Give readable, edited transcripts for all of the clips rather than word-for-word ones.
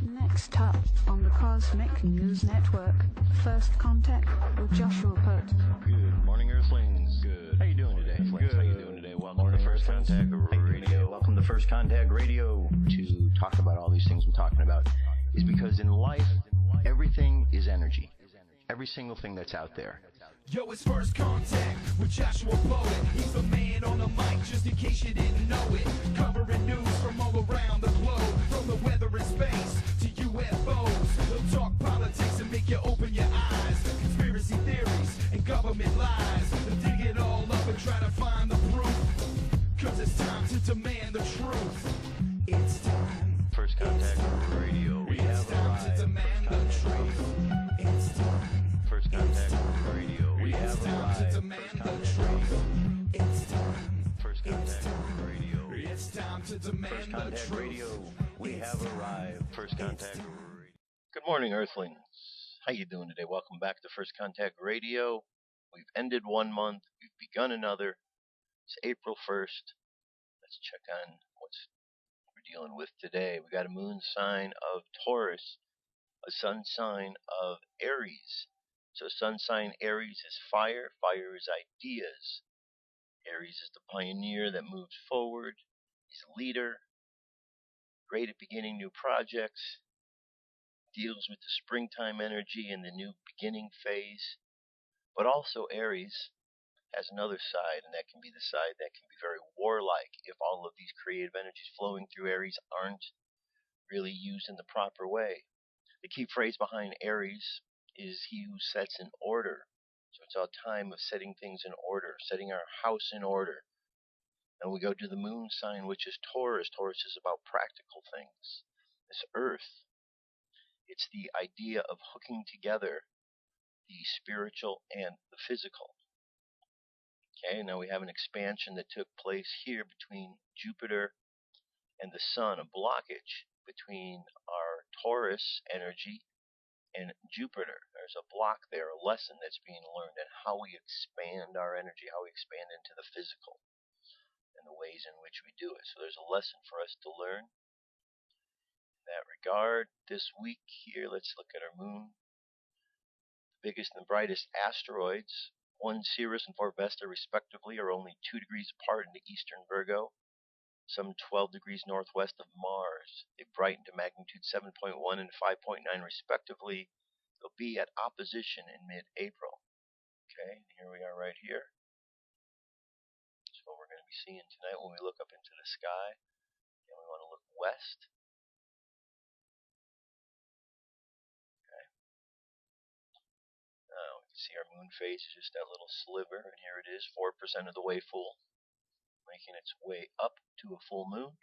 Next up on the Cosmic News Network, First Contact with Joshua Pert. Good morning, Earthlings. Good. How you doing today? Good. How you doing today? Welcome to First Contact Radio. Welcome to First Contact Radio. To talk about all these things we're talking about is because in life, everything is energy. Every single thing that's out there. Yo, it's First Contact with Joshua Poet. He's the man on the mic, just in case you didn't know it. Covering news from all around the globe, from the weather and space to UFOs. He'll talk politics and make you open your eyes. Conspiracy theories and government lies. He'll dig it all up and try to find the proof. Cause it's time to demand the truth. It's time. First Contact Radio. We have time to demand the truth. It's time. First Contact Radio. We have arrived. To demand the truth. It's time. First Contact Radio. It's time to demand First Contact the truth. Radio. We have arrived. First Contact Radio. Good morning, Earthlings. How you doing today? Welcome back to First Contact Radio. We've ended one month. We've begun another. It's April 1st. Let's check on what we're dealing with today. We got a moon sign of Taurus, a sun sign of Aries. So sun sign Aries is fire. Fire is ideas. Aries is the pioneer that moves forward. He's a leader. Great at beginning new projects. Deals with the springtime energy and the new beginning phase. But also Aries has another side, and that can be the side that can be very warlike if all of these creative energies flowing through Aries aren't really used in the proper way. The key phrase behind Aries is he who sets in order. So it's our time of setting things in order, setting our house in order. And we go to the moon sign, which is Taurus. Taurus is about practical things. This earth, it's the idea of hooking together the spiritual and the physical. Okay, now we have an expansion that took place here between Jupiter and the Sun, a blockage between our Taurus energy and Jupiter. There's a block there, a lesson that's being learned, and how we expand our energy, how we expand into the physical, and the ways in which we do it. So there's a lesson for us to learn in that regard. This week here, let's look at our moon. The biggest and the brightest asteroids, 1 Sirius and 4 Vesta respectively, are only 2 degrees apart in the eastern Virgo, some 12 degrees northwest of Mars. They brighten to magnitude 7.1 and 5.9 respectively. They'll be at opposition in mid-April. Okay, and here we are right here. That's what we're going to be seeing tonight when we look up into the sky. And we want to look west. Okay. Now we can see our moon phase is just that little sliver, and here it is, 4% of the way full, making its way up to a full moon.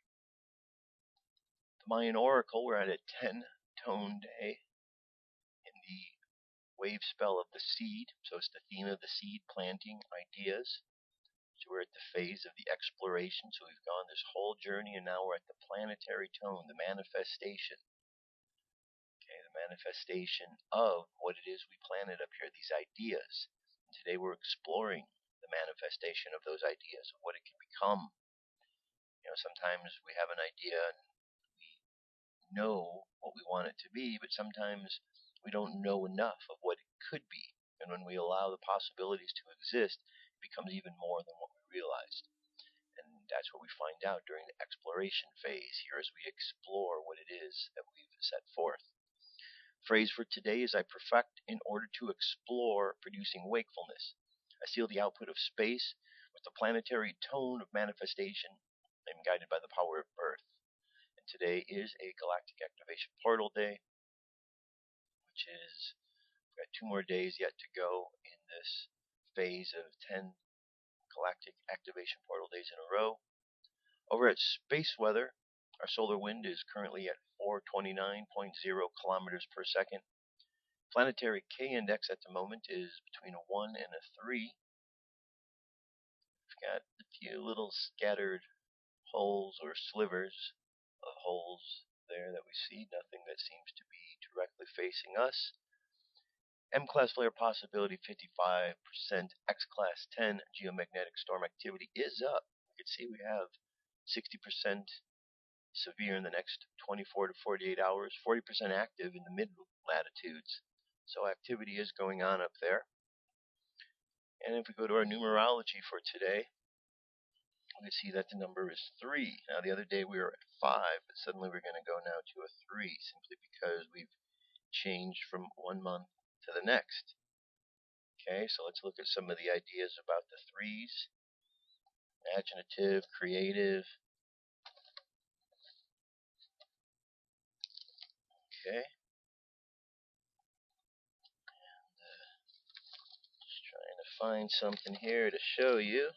The Mayan Oracle, we're at a 10-tone day in the wave spell of the seed. So it's the theme of the seed, planting ideas. So we're at the phase of the exploration. So we've gone this whole journey, and now we're at the planetary tone, the manifestation. Okay, the manifestation of what it is we planted up here, these ideas. And today we're exploring the manifestation of those ideas, of what it can become. You know, sometimes we have an idea and we know what we want it to be, but sometimes we don't know enough of what it could be. And when we allow the possibilities to exist, it becomes even more than what we realized. And that's what we find out during the exploration phase here as we explore what it is that we've set forth. The phrase for today is I perfect in order to explore, producing wakefulness. I seal the output of space with the planetary tone of manifestation. I'm guided by the power of birth. And today is a galactic activation portal day, which is, we've got 2 more days yet to go in this phase of 10 galactic activation portal days in a row. Over at Space Weather, our solar wind is currently at 429.0 kilometers per second. Planetary K index at the moment is between a 1 and a 3. We've got a few little scattered holes or slivers of holes there that we see, nothing that seems to be directly facing us. M-class flare possibility 55%, X-class 10 geomagnetic storm activity is up. You can see we have 60% severe in the next 24 to 48 hours, 40% active in the mid-latitudes. So activity is going on up there. And if we go to our numerology for today, we see that the number is 3. Now, the other day we were at 5, but suddenly we're going to go now to a 3, simply because we've changed from one month to the next. Okay, so let's look at some of the ideas about the 3s. Imaginative, creative. Okay. Just trying to find something here to show you.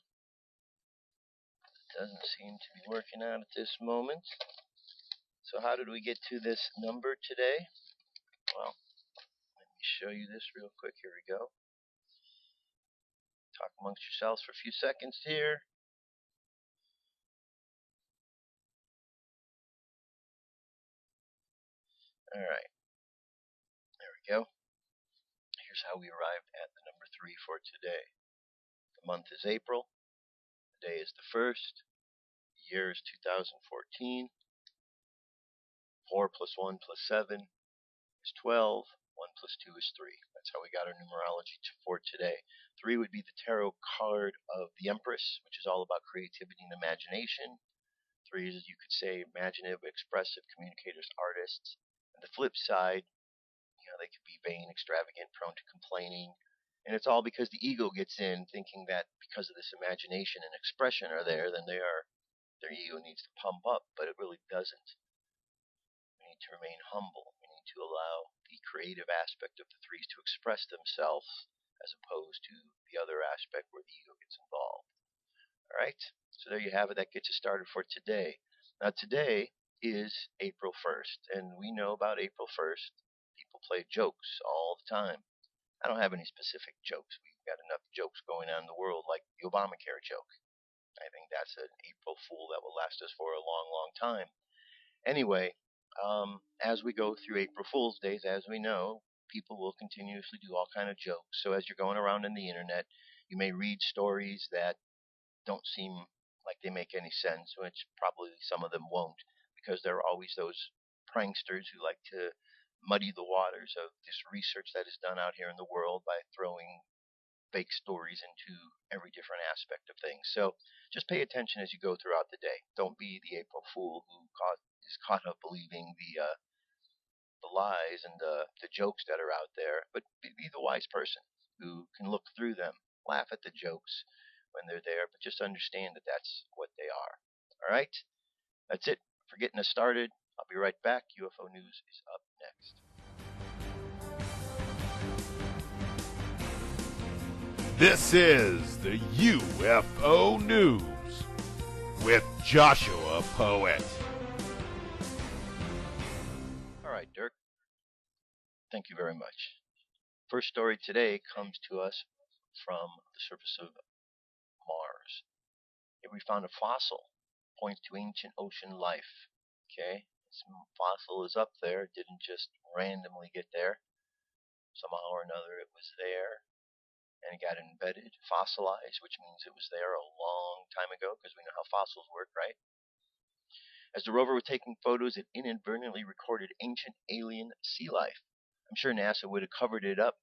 Doesn't seem to be working out at this moment. So how did we get to this number today? Well, let me show you this real quick. Here we go. Talk amongst yourselves for a few seconds here. Alright, there we go. Here's how we arrived at the number 3 for today. The month is April. The day is the 1st. The year is 2014. 4 plus 1 plus 7 is 12. 1 plus 2 is 3. That's how we got our numerology for today. 3 would be the tarot card of the Empress, which is all about creativity and imagination. 3 is, you could say, imaginative, expressive communicators, artists. And the flip side, they could be vain, extravagant, prone to complaining. And it's all because the ego gets in thinking that because of this imagination and expression are there, then their ego needs to pump up, but it really doesn't. We need to remain humble. We need to allow the creative aspect of the 3s to express themselves as opposed to the other aspect where the ego gets involved. Alright, so there you have it. That gets us started for today. Now today is April 1st, and we know about April 1st. People play jokes all the time. I don't have any specific jokes. We've got enough jokes going on in the world, like the Obamacare joke. I think that's an April Fool that will last us for a long, long time. Anyway, as we go through April Fool's Days, as we know, people will continuously do all kind of jokes. So as you're going around in the internet, you may read stories that don't seem like they make any sense, which probably some of them won't, because there are always those pranksters who like to muddy the waters of this research that is done out here in the world by throwing fake stories into every different aspect of things. So just pay attention as you go throughout the day. Don't be the April Fool who is caught up believing the lies and the jokes that are out there, but be the wise person who can look through them, laugh at the jokes when they're there, but just understand that that's what they are. All right? That's it for getting us started. I'll be right back. UFO News is up next. This is the UFO News with Joshua Poet. All right, Dirk. Thank you very much. First story today comes to us from the surface of Mars. Here we found a fossil, points to ancient ocean life. Okay, this fossil is up there. It didn't just randomly get there. Somehow or another it was there, and it got embedded, fossilized, which means it was there a long time ago, because we know how fossils work, right? As the rover was taking photos, it inadvertently recorded ancient alien sea life. I'm sure NASA would have covered it up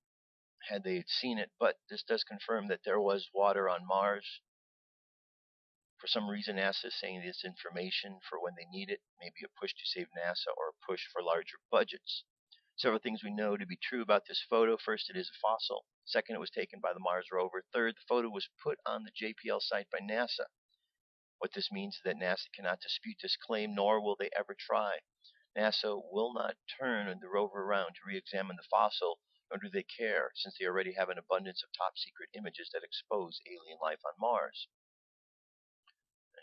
had they seen it, but this does confirm that there was water on Mars. For some reason, NASA is saying this information for when they need it, maybe a push to save NASA or a push for larger budgets. Several things we know to be true about this photo. First, it is a fossil. Second, it was taken by the Mars rover. Third, the photo was put on the JPL site by NASA. What this means is that NASA cannot dispute this claim, nor will they ever try. NASA will not turn the rover around to re-examine the fossil, nor do they care, since they already have an abundance of top-secret images that expose alien life on Mars.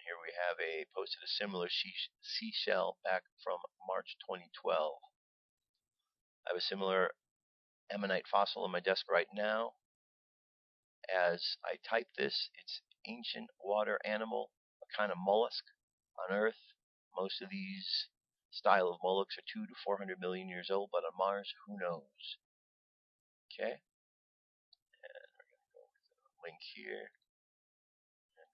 Here we have posted a similar seashell back from March 2012. I have a similar ammonite fossil on my desk right now. As I type this, it's ancient water animal, a kind of mollusk on Earth. Most of these style of mollusks are 200 to 400 million years old, but on Mars, who knows? Okay, and we're going to go with a link here.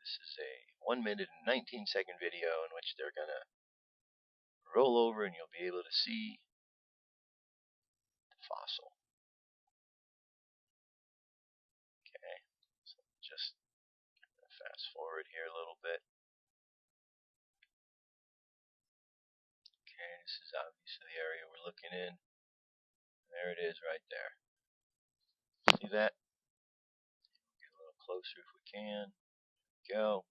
This is a 1 minute and 19-second video in which they're going to roll over and you'll be able to see the fossil. Okay, so just fast forward here a little bit. Okay, this is obviously the area we're looking in. There it is right there. See that? Get a little closer if we can. Go.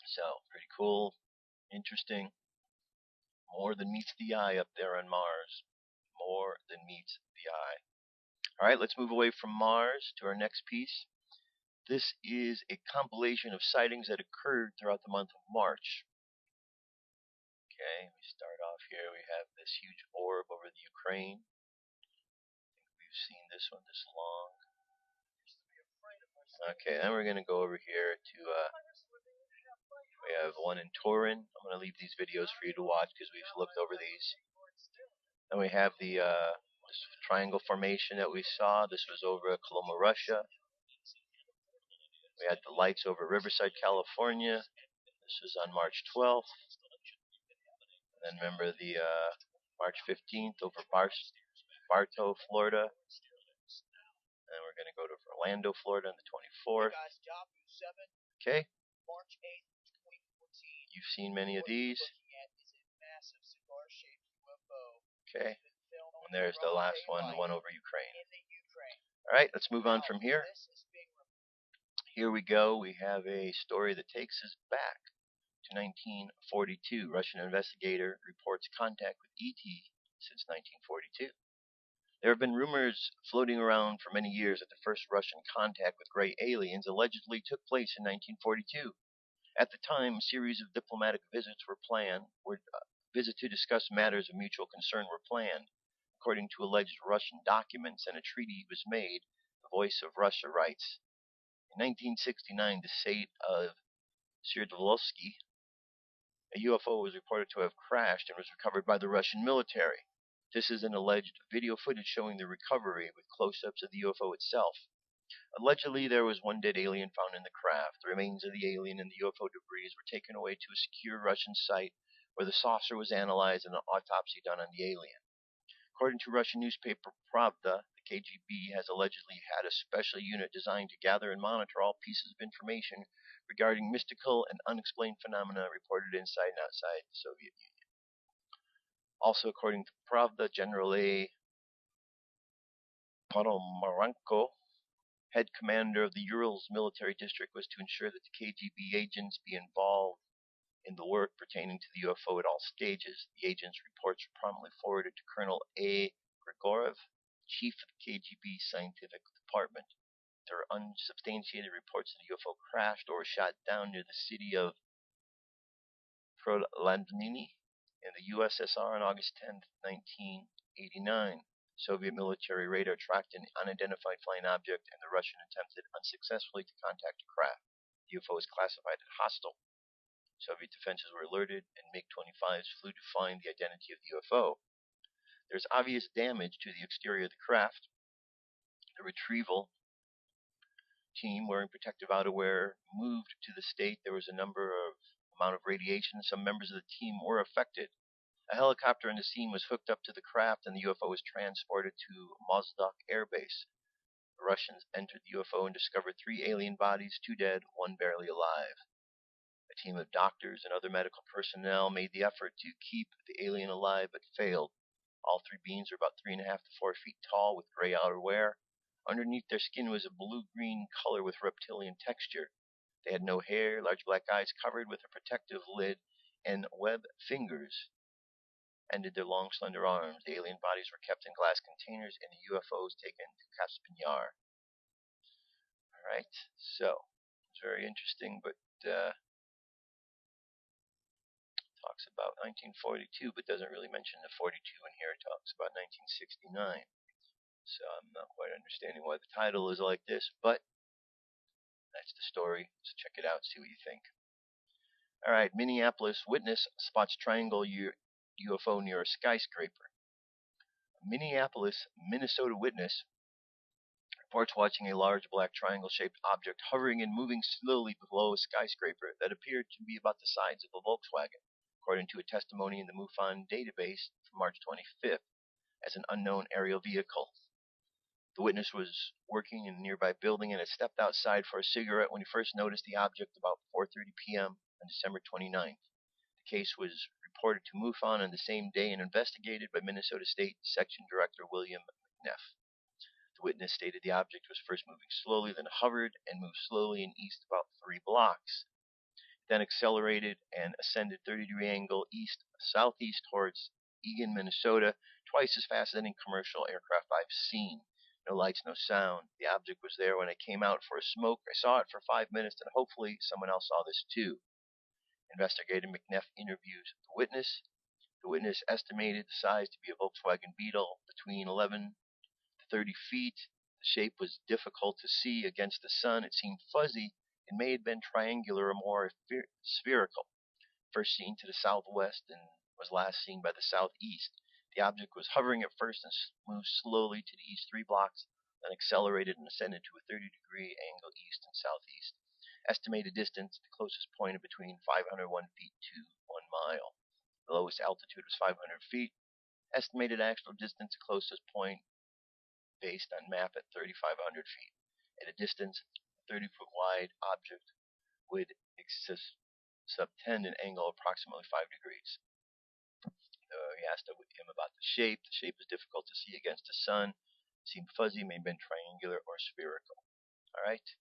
So, pretty cool, interesting. More than meets the eye up there on Mars. More than meets the eye. Alright, let's move away from Mars to our next piece. This is a compilation of sightings that occurred throughout the month of March. Okay, we start off here. We have this huge orb over the Ukraine. I think we've seen this one this long. Okay, then we're going to go over here to, we have one in Turin. I'm going to leave these videos for you to watch because we've looked over these. Then we have the this triangle formation that we saw. This was over Coloma, Russia. We had the lights over Riverside, California. This was on March 12th. And then remember the March 15th over Bartow, Florida. And we're going to go to Orlando, Florida on the 24th. Okay. You've seen many of these. Okay. And there's the last one, the one over Ukraine. Alright, let's move on from here. Here we go. We have a story that takes us back to 1942. Russian investigator reports contact with ET since 1942. There have been rumors floating around for many years that the first Russian contact with gray aliens allegedly took place in 1942. At the time, a series of diplomatic visits were planned. Visits to discuss matters of mutual concern were planned. According to alleged Russian documents, and a treaty was made, the Voice of Russia writes, in 1969, the state of Sverdlovsky, a UFO was reported to have crashed and was recovered by the Russian military. This is an alleged video footage showing the recovery with close-ups of the UFO itself. Allegedly, there was one dead alien found in the craft. The remains of the alien and the UFO debris were taken away to a secure Russian site where the saucer was analyzed and an autopsy done on the alien. According to Russian newspaper Pravda, the KGB has allegedly had a special unit designed to gather and monitor all pieces of information regarding mystical and unexplained phenomena reported inside and outside the Soviet Union. Also, according to Pravda, General A. Ponomarenko, head commander of the Urals military district, was to ensure that the KGB agents be involved in the work pertaining to the UFO at all stages. The agent's reports were promptly forwarded to Colonel A. Grigorov, chief of the KGB scientific department. There are unsubstantiated reports that the UFO crashed or was shot down near the city of Prolandniny in the USSR on August 10, 1989. Soviet military radar tracked an unidentified flying object, and the Russian attempted unsuccessfully to contact the craft. The UFO was classified as hostile. Soviet defenses were alerted, and MiG-25s flew to find the identity of the UFO. There's obvious damage to the exterior of the craft. The retrieval team wearing protective outerwear moved to the state. There was a amount of radiation. Some members of the team were affected. A helicopter in the scene was hooked up to the craft, and the UFO was transported to Mozdok Air Base. The Russians entered the UFO and discovered 3 alien bodies, 2 dead, 1 barely alive. A team of doctors and other medical personnel made the effort to keep the alien alive but failed. All 3 beings were about 3.5 to 4 feet tall with gray outerwear. Underneath their skin was a blue-green color with reptilian texture. They had no hair, large black eyes covered with a protective lid, and web fingers ended their long, slender arms. The alien bodies were kept in glass containers, and the UFOs taken to Caspian Yar. Alright, so, it's very interesting, but talks about 1942, but doesn't really mention the 42 in here. It talks about 1969. So I'm not quite understanding why the title is like this, but that's the story. So check it out, see what you think. Alright, Minneapolis witness spots triangle UFO near a skyscraper. A Minneapolis, Minnesota witness Reports watching a large black triangle-shaped object hovering and moving slowly below a skyscraper that appeared to be about the size of a Volkswagen, according to a testimony in the MUFON database from March 25th, as an unknown aerial vehicle. The witness was working in a nearby building and had stepped outside for a cigarette when he first noticed the object about 4:30 p.m. on December 29th. The case was reported to MUFON on the same day and investigated by Minnesota State Section Director William McNeff. The witness stated the object was first moving slowly, then hovered and moved slowly and east about 3 blocks. Then accelerated and ascended 30-degree angle east-southeast towards Eagan, Minnesota, twice as fast as any commercial aircraft I've seen. No lights, no sound. The object was there when I came out for a smoke. I saw it for 5 minutes, and hopefully someone else saw this too. Investigator McNeff interviews the witness. The witness estimated the size to be a Volkswagen Beetle between 11 to 30 feet. The shape was difficult to see against the sun. It seemed fuzzy. It may have been triangular or more spherical. First seen to the southwest and was last seen by the southeast. The object was hovering at first and moved slowly to the east 3 blocks, then accelerated and ascended to a 30-degree angle east and southeast. Estimated distance, the closest point of between 501 feet to 1 mile. The lowest altitude was 500 feet. Estimated actual distance, the closest point based on map at 3,500 feet. At a distance, a 30-foot wide object would subtend an angle of approximately 5 degrees. He asked him about the shape. The shape was difficult to see against the sun. It seemed fuzzy, may have been triangular or spherical. Alright,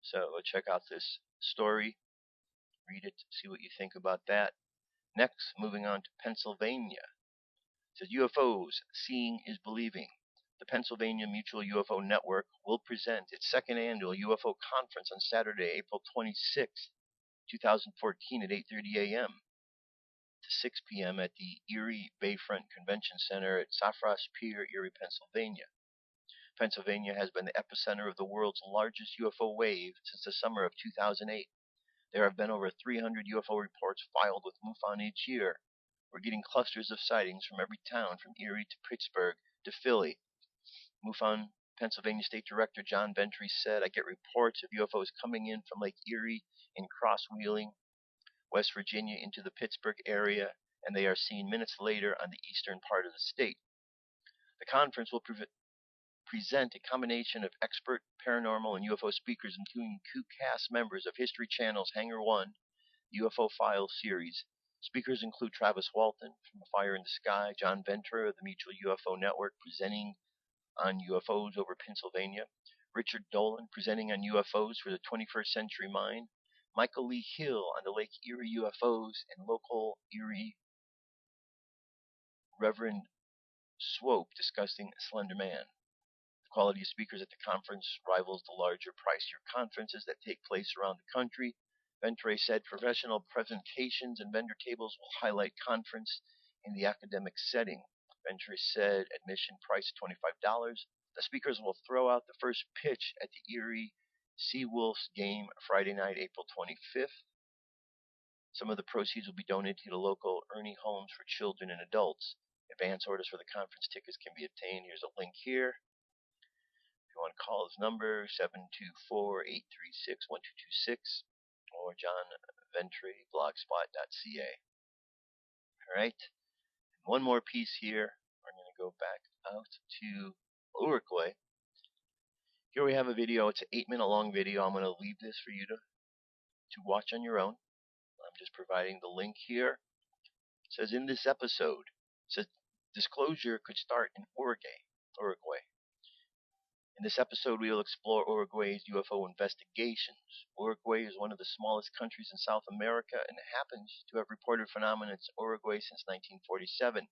so check out this story. Read it, see what you think about that. Next, moving on to Pennsylvania. It says UFOs, seeing is believing. The Pennsylvania Mutual UFO Network will present its second annual UFO conference on Saturday, April 26, 2014 at 8:30 a.m. to 6 p.m. at the Erie Bayfront Convention Center at Saffras Pier, Erie, Pennsylvania. Pennsylvania has been the epicenter of the world's largest UFO wave since the summer of 2008. There have been over 300 UFO reports filed with MUFON each year. We're getting clusters of sightings from every town, from Erie to Pittsburgh to Philly. MUFON Pennsylvania State Director John Ventry said, I get reports of UFOs coming in from Lake Erie and cross-wheeling West Virginia into the Pittsburgh area, and they are seen minutes later on the eastern part of the state. The conference will present a combination of expert paranormal and UFO speakers, including 2 cast members of History Channel's Hangar 1 UFO Files series. Speakers include Travis Walton from A Fire in the Sky, John Ventura of the Mutual UFO Network presenting on UFOs over Pennsylvania, Richard Dolan presenting on UFOs for the 21st Century Mind, Michael Lee Hill on the Lake Erie UFOs, and local Erie Reverend Swope discussing Slender Man. The quality of speakers at the conference rivals the larger, pricier conferences that take place around the country. Ventre said professional presentations and vendor tables will highlight conference in the academic setting. Ventre said admission price $25. The speakers will throw out the first pitch at the Erie Seawolves game Friday night, April 25th. Some of the proceeds will be donated to the local Ernie Homes for Children and Adults. Advance orders for the conference tickets can be obtained. Here's a link here. If you want to call his number, 724-836-1226 or John Ventre, blogspot.ca. Alright, one more piece here. We're going to go back out to Uruguay. Here we have a video. It's an 8-minute long video. I'm going to leave this for you to watch on your own. I'm just providing the link here. It says in this episode, it says disclosure could start in Uruguay. In this episode, we will explore Uruguay's UFO investigations. Uruguay is one of the smallest countries in South America and happens to have reported phenomena in Uruguay since 1947.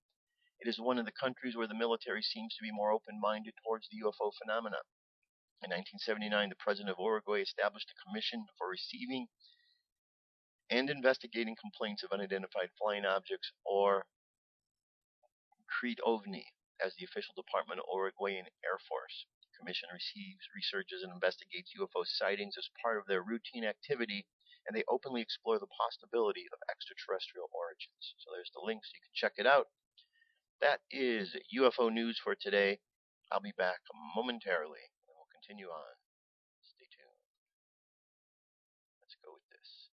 It is one of the countries where the military seems to be more open-minded towards the UFO phenomena. In 1979, the president of Uruguay established a commission for receiving and investigating complaints of unidentified flying objects, or CREED OVNI, as the official department of Uruguayan Air Force. The commission receives, researches, and investigates UFO sightings as part of their routine activity, and they openly explore the possibility of extraterrestrial origins. So there's the link so you can check it out. That is UFO news for today. I'll be back momentarily. We'll continue on. Stay tuned. Let's go with this.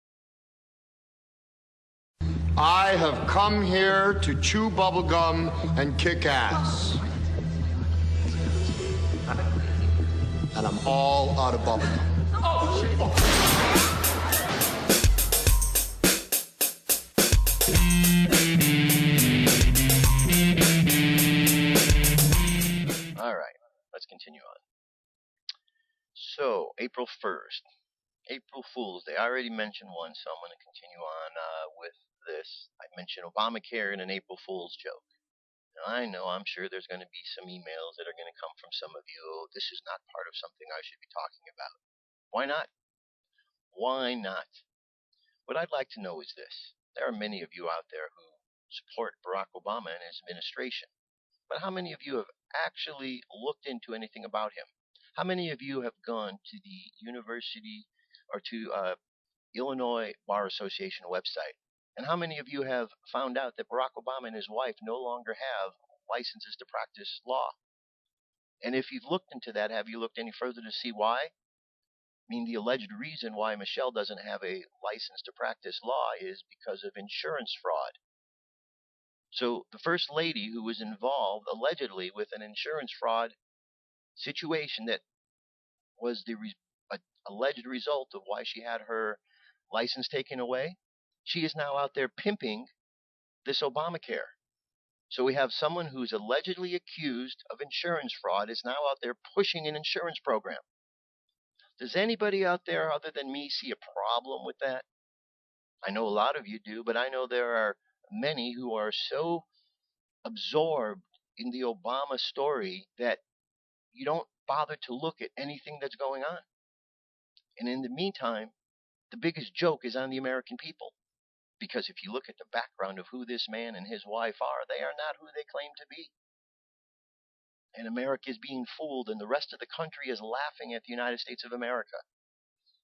I have come here to chew bubblegum and kick ass. And I'm all out of bubblegum. Oh, shit. All right, let's continue on. So, April 1st, April Fool's Day. I already mentioned one, so I'm going to continue on with this. I mentioned Obamacare in an April Fool's joke. Now, I know, I'm sure there's going to be some emails that are going to come from some of you. Oh, this is not part of something I should be talking about. Why not? Why not? What I'd like to know is this. There are many of you out there who support Barack Obama and his administration. But how many of you have actually looked into anything about him? How many of you have gone to the university or to Illinois Bar Association website? And how many of you have found out that Barack Obama and his wife no longer have licenses to practice law? And if you've looked into that, have you looked any further to see why? I mean, the alleged reason why Michelle doesn't have a license to practice law is because of insurance fraud. So the First Lady, who was involved allegedly with an insurance fraud situation that was the alleged result of why she had her license taken away, she is now out there pimping this Obamacare. So we have someone who's allegedly accused of insurance fraud is now out there pushing an insurance program. Does anybody out there other than me see a problem with that? I know a lot of you do, but I know there are many who are so absorbed in the Obama story that you don't bother to look at anything that's going on. And in the meantime, the biggest joke is on the American people. Because if you look at the background of who this man and his wife are, they are not who they claim to be. And America is being fooled, and the rest of the country is laughing at the United States of America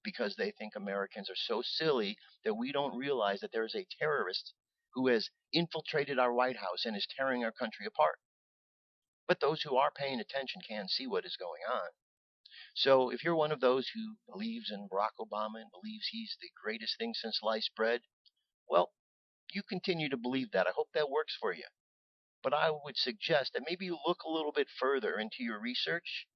because they think Americans are so silly that we don't realize that there is a terrorist who has infiltrated our White House and is tearing our country apart. But those who are paying attention can see what is going on. So if you're one of those who believes in Barack Obama and believes he's the greatest thing since sliced bread, well, you continue to believe that. I hope that works for you. But I would suggest that maybe you look a little bit further into your research.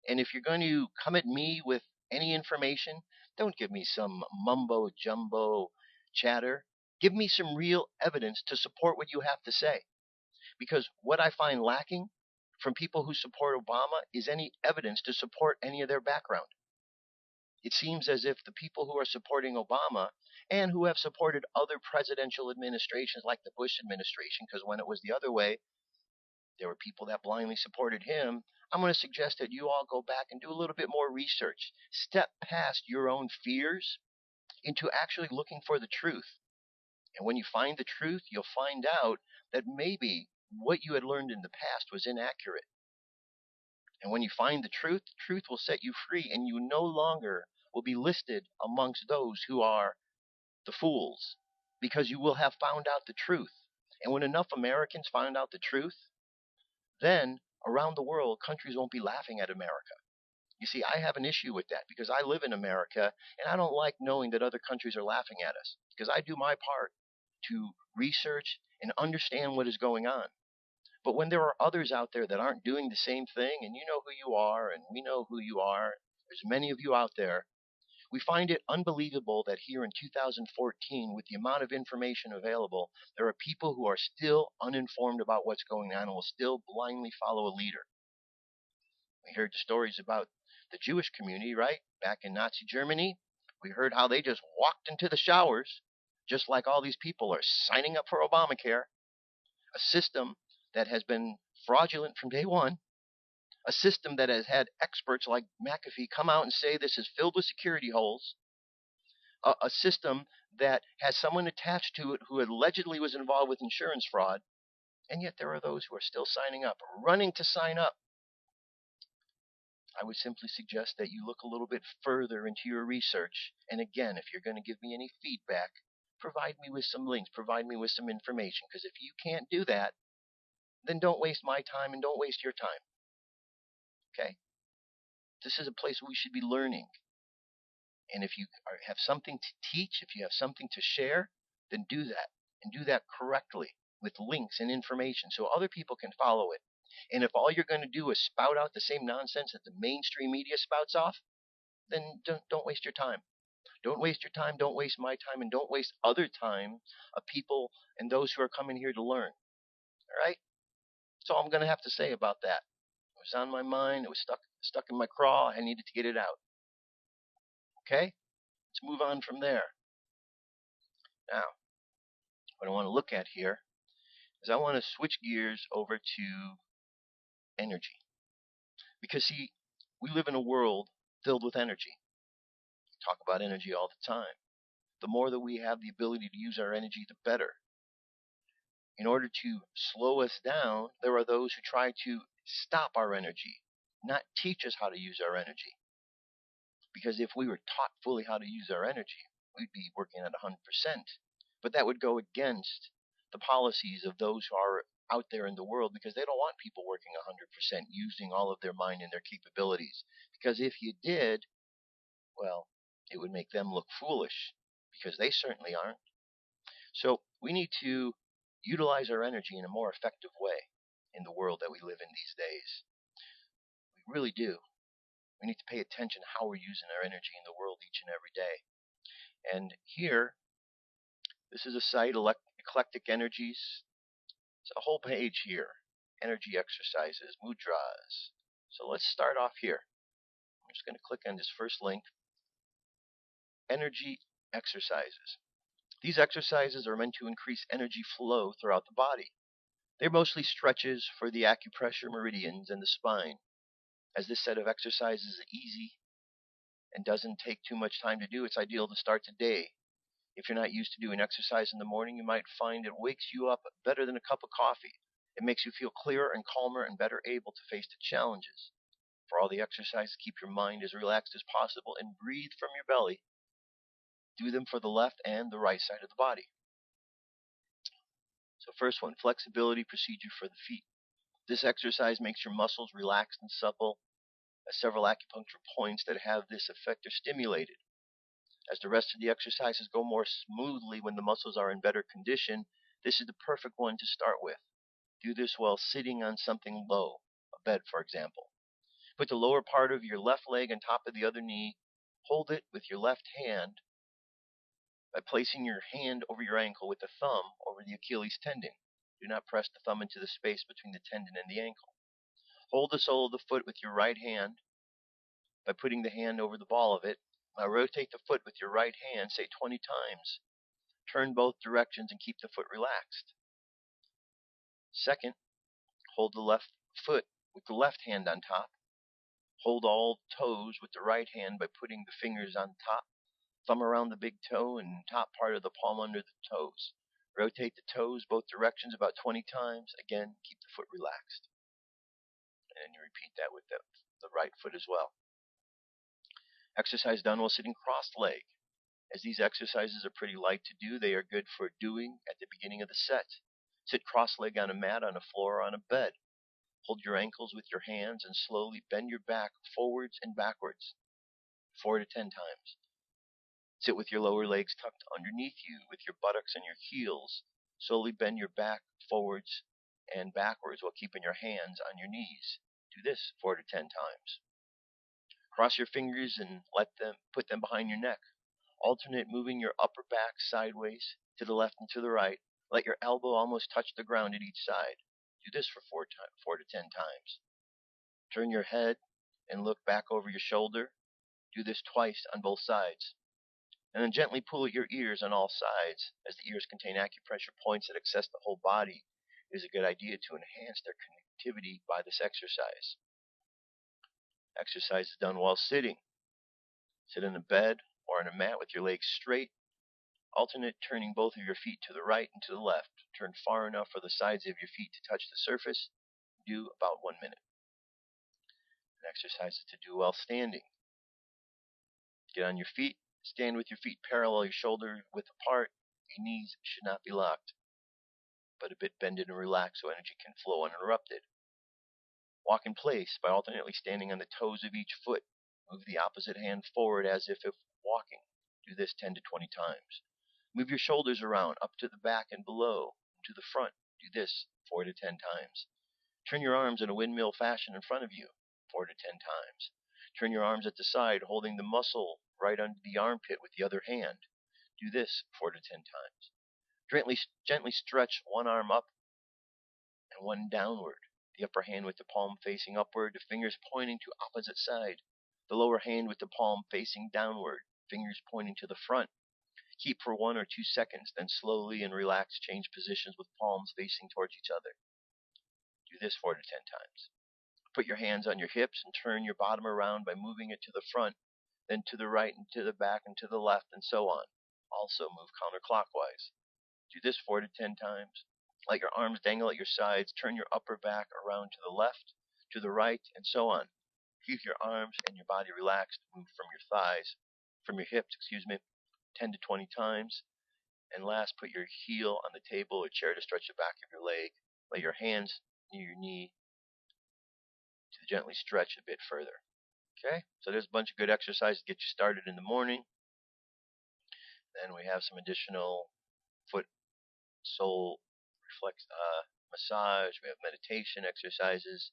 And if you're going to come at me with any information, don't give me some mumbo jumbo chatter. Give me some real evidence to support what you have to say. Because what I find lacking from people who support Obama is any evidence to support any of their background. It seems as if the people who are supporting Obama and who have supported other presidential administrations like the Bush administration, because when it was the other way, there were people that blindly supported him. I'm going to suggest that you all go back and do a little bit more research. Step past your own fears into actually looking for the truth. And when you find the truth, you'll find out that maybe what you had learned in the past was inaccurate. And when you find the truth will set you free, and you no longer will be listed amongst those who are the fools, because you will have found out the truth. And when enough Americans find out the truth, then around the world, countries won't be laughing at America. You see, I have an issue with that because I live in America, and I don't like knowing that other countries are laughing at us, because I do my part to research and understand what is going on. But when there are others out there that aren't doing the same thing, and you know who you are, and we know who you are, there's many of you out there, we find it unbelievable that here in 2014, with the amount of information available, there are people who are still uninformed about what's going on and will still blindly follow a leader. We heard the stories about the Jewish community, right? Back in Nazi Germany, we heard how they just walked into the showers, just like all these people are signing up for Obamacare, a system that has been fraudulent from day one, a system that has had experts like McAfee come out and say this is filled with security holes, a system that has someone attached to it who allegedly was involved with insurance fraud, and yet there are those who are still signing up, running to sign up. I would simply suggest that you look a little bit further into your research, and again, if you're going to give me any feedback, provide me with some links, provide me with some information, because if you can't do that, then don't waste my time and don't waste your time. Okay? This is a place where we should be learning. And if you have something to teach, if you have something to share, then do that. And do that correctly with links and information so other people can follow it. And if all you're going to do is spout out the same nonsense that the mainstream media spouts off, then don't waste your time. Don't waste your time, don't waste my time, and don't waste other time of people and those who are coming here to learn. All right? That's all I'm going to have to say about that. It was on my mind. It was stuck in my craw. I needed to get it out. Okay? Let's move on from there. Now, what I want to look at here is I want to switch gears over to energy. Because, see, we live in a world filled with energy. We talk about energy all the time. The more that we have the ability to use our energy, the better. In order to slow us down, there are those who try to stop our energy, not teach us how to use our energy. Because if we were taught fully how to use our energy, we'd be working at 100%. But that would go against the policies of those who are out there in the world, because they don't want people working 100%, using all of their mind and their capabilities. Because if you did, well, it would make them look foolish, because they certainly aren't. So we need to utilize our energy in a more effective way in the world that we live in these days. We really do. We need to pay attention how we're using our energy in the world each and every day. And here, this is a site, Eclectic Energies. It's a whole page here. Energy exercises, mudras. So let's start off here. I'm just going to click on this first link. Energy exercises. These exercises are meant to increase energy flow throughout the body. They're mostly stretches for the acupressure meridians and the spine. As this set of exercises is easy and doesn't take too much time to do, it's ideal to start today. If you're not used to doing exercise in the morning, you might find it wakes you up better than a cup of coffee. It makes you feel clearer and calmer and better able to face the challenges. For all the exercises, keep your mind as relaxed as possible and breathe from your belly. Do them for the left and the right side of the body. So first one, flexibility procedure for the feet. This exercise makes your muscles relaxed and supple, as several acupuncture points that have this effect are stimulated. As the rest of the exercises go more smoothly when the muscles are in better condition, this is the perfect one to start with. Do this while sitting on something low, a bed for example. Put the lower part of your left leg on top of the other knee. Hold it with your left hand by placing your hand over your ankle with the thumb over the Achilles tendon. Do not press the thumb into the space between the tendon and the ankle. Hold the sole of the foot with your right hand by putting the hand over the ball of it. Now rotate the foot with your right hand, say 20 times. Turn both directions and keep the foot relaxed. Second, hold the left foot with the left hand on top. Hold all toes with the right hand by putting the fingers on top. Thumb around the big toe and top part of the palm under the toes. Rotate the toes both directions about 20 times. Again, keep the foot relaxed. And then you repeat that with the right foot as well. Exercise done while sitting cross-legged. As these exercises are pretty light to do, they are good for doing at the beginning of the set. Sit cross-legged on a mat, on a floor, or on a bed. Hold your ankles with your hands and slowly bend your back forwards and backwards, 4 to 10 times. Sit with your lower legs tucked underneath you with your buttocks and your heels. Slowly bend your back forwards and backwards while keeping your hands on your knees. Do this 4 to 10 times. Cross your fingers and put them behind your neck. Alternate moving your upper back sideways to the left and to the right. Let your elbow almost touch the ground at each side. Do this for 4 to 10 times. Turn your head and look back over your shoulder. Do this twice on both sides. And then gently pull at your ears on all sides. As the ears contain acupressure points that access the whole body, it is a good idea to enhance their connectivity by this exercise. Exercise is done while sitting. Sit in a bed or on a mat with your legs straight. Alternate turning both of your feet to the right and to the left. Turn far enough for the sides of your feet to touch the surface. Do about 1 minute. An exercise is to do while standing. Get on your feet. Stand with your feet parallel, your shoulder width apart. Your knees should not be locked, but a bit bended and relaxed so energy can flow uninterrupted. Walk in place by alternately standing on the toes of each foot. Move the opposite hand forward as if walking. Do this 10 to 20 times. Move your shoulders around, up to the back and below, and to the front. Do this 4 to 10 times. Turn your arms in a windmill fashion in front of you, 4 to 10 times. Turn your arms at the side, holding the muscle right under the armpit with the other hand. Do this 4 to 10 times. Gently stretch one arm up and one downward. The upper hand with the palm facing upward, the fingers pointing to opposite side. The lower hand with the palm facing downward, fingers pointing to the front. Keep for 1 or 2 seconds, then slowly and relaxed change positions with palms facing towards each other. Do this 4 to 10 times. Put your hands on your hips and turn your bottom around by moving it to the front, then to the right and to the back and to the left and so on. Also move counterclockwise. Do this 4 to 10 times. Let your arms dangle at your sides. Turn your upper back around to the left, to the right, and so on. Keep your arms and your body relaxed. Move from your hips, 10 to 20 times. And last, put your heel on the table or chair to stretch the back of your leg. Lay your hands near your knee to gently stretch a bit further. Okay, so there's a bunch of good exercises to get you started in the morning. Then we have some additional foot, sole, massage. We have meditation exercises.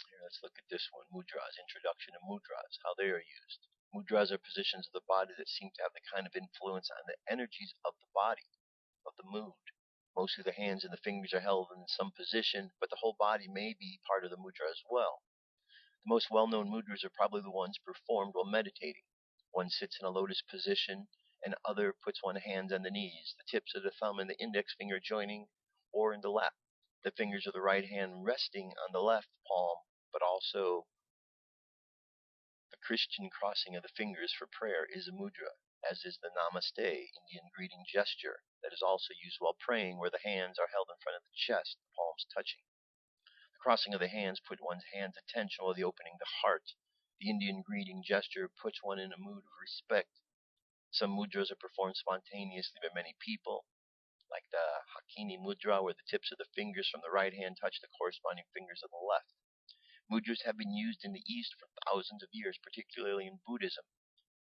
Here, let's look at this one. Mudras, introduction to mudras, how they are used. Mudras are positions of the body that seem to have the kind of influence on the energies of the body, of the mood. Mostly the hands and the fingers are held in some position, but the whole body may be part of the mudra as well. The most well-known mudras are probably the ones performed while meditating. One sits in a lotus position, and other puts one hand on the knees, the tips of the thumb and the index finger joining, or in the lap. The fingers of the right hand resting on the left palm, but also the Christian crossing of the fingers for prayer is a mudra, as is the Namaste, Indian greeting gesture, that is also used while praying, where the hands are held in front of the chest, the palms touching. The crossing of the hands put one's hand's attention while the opening the heart. The Indian greeting gesture puts one in a mood of respect. Some mudras are performed spontaneously by many people, like the Hakini mudra, where the tips of the fingers from the right hand touch the corresponding fingers of the left. Mudras have been used in the East for thousands of years, particularly in Buddhism.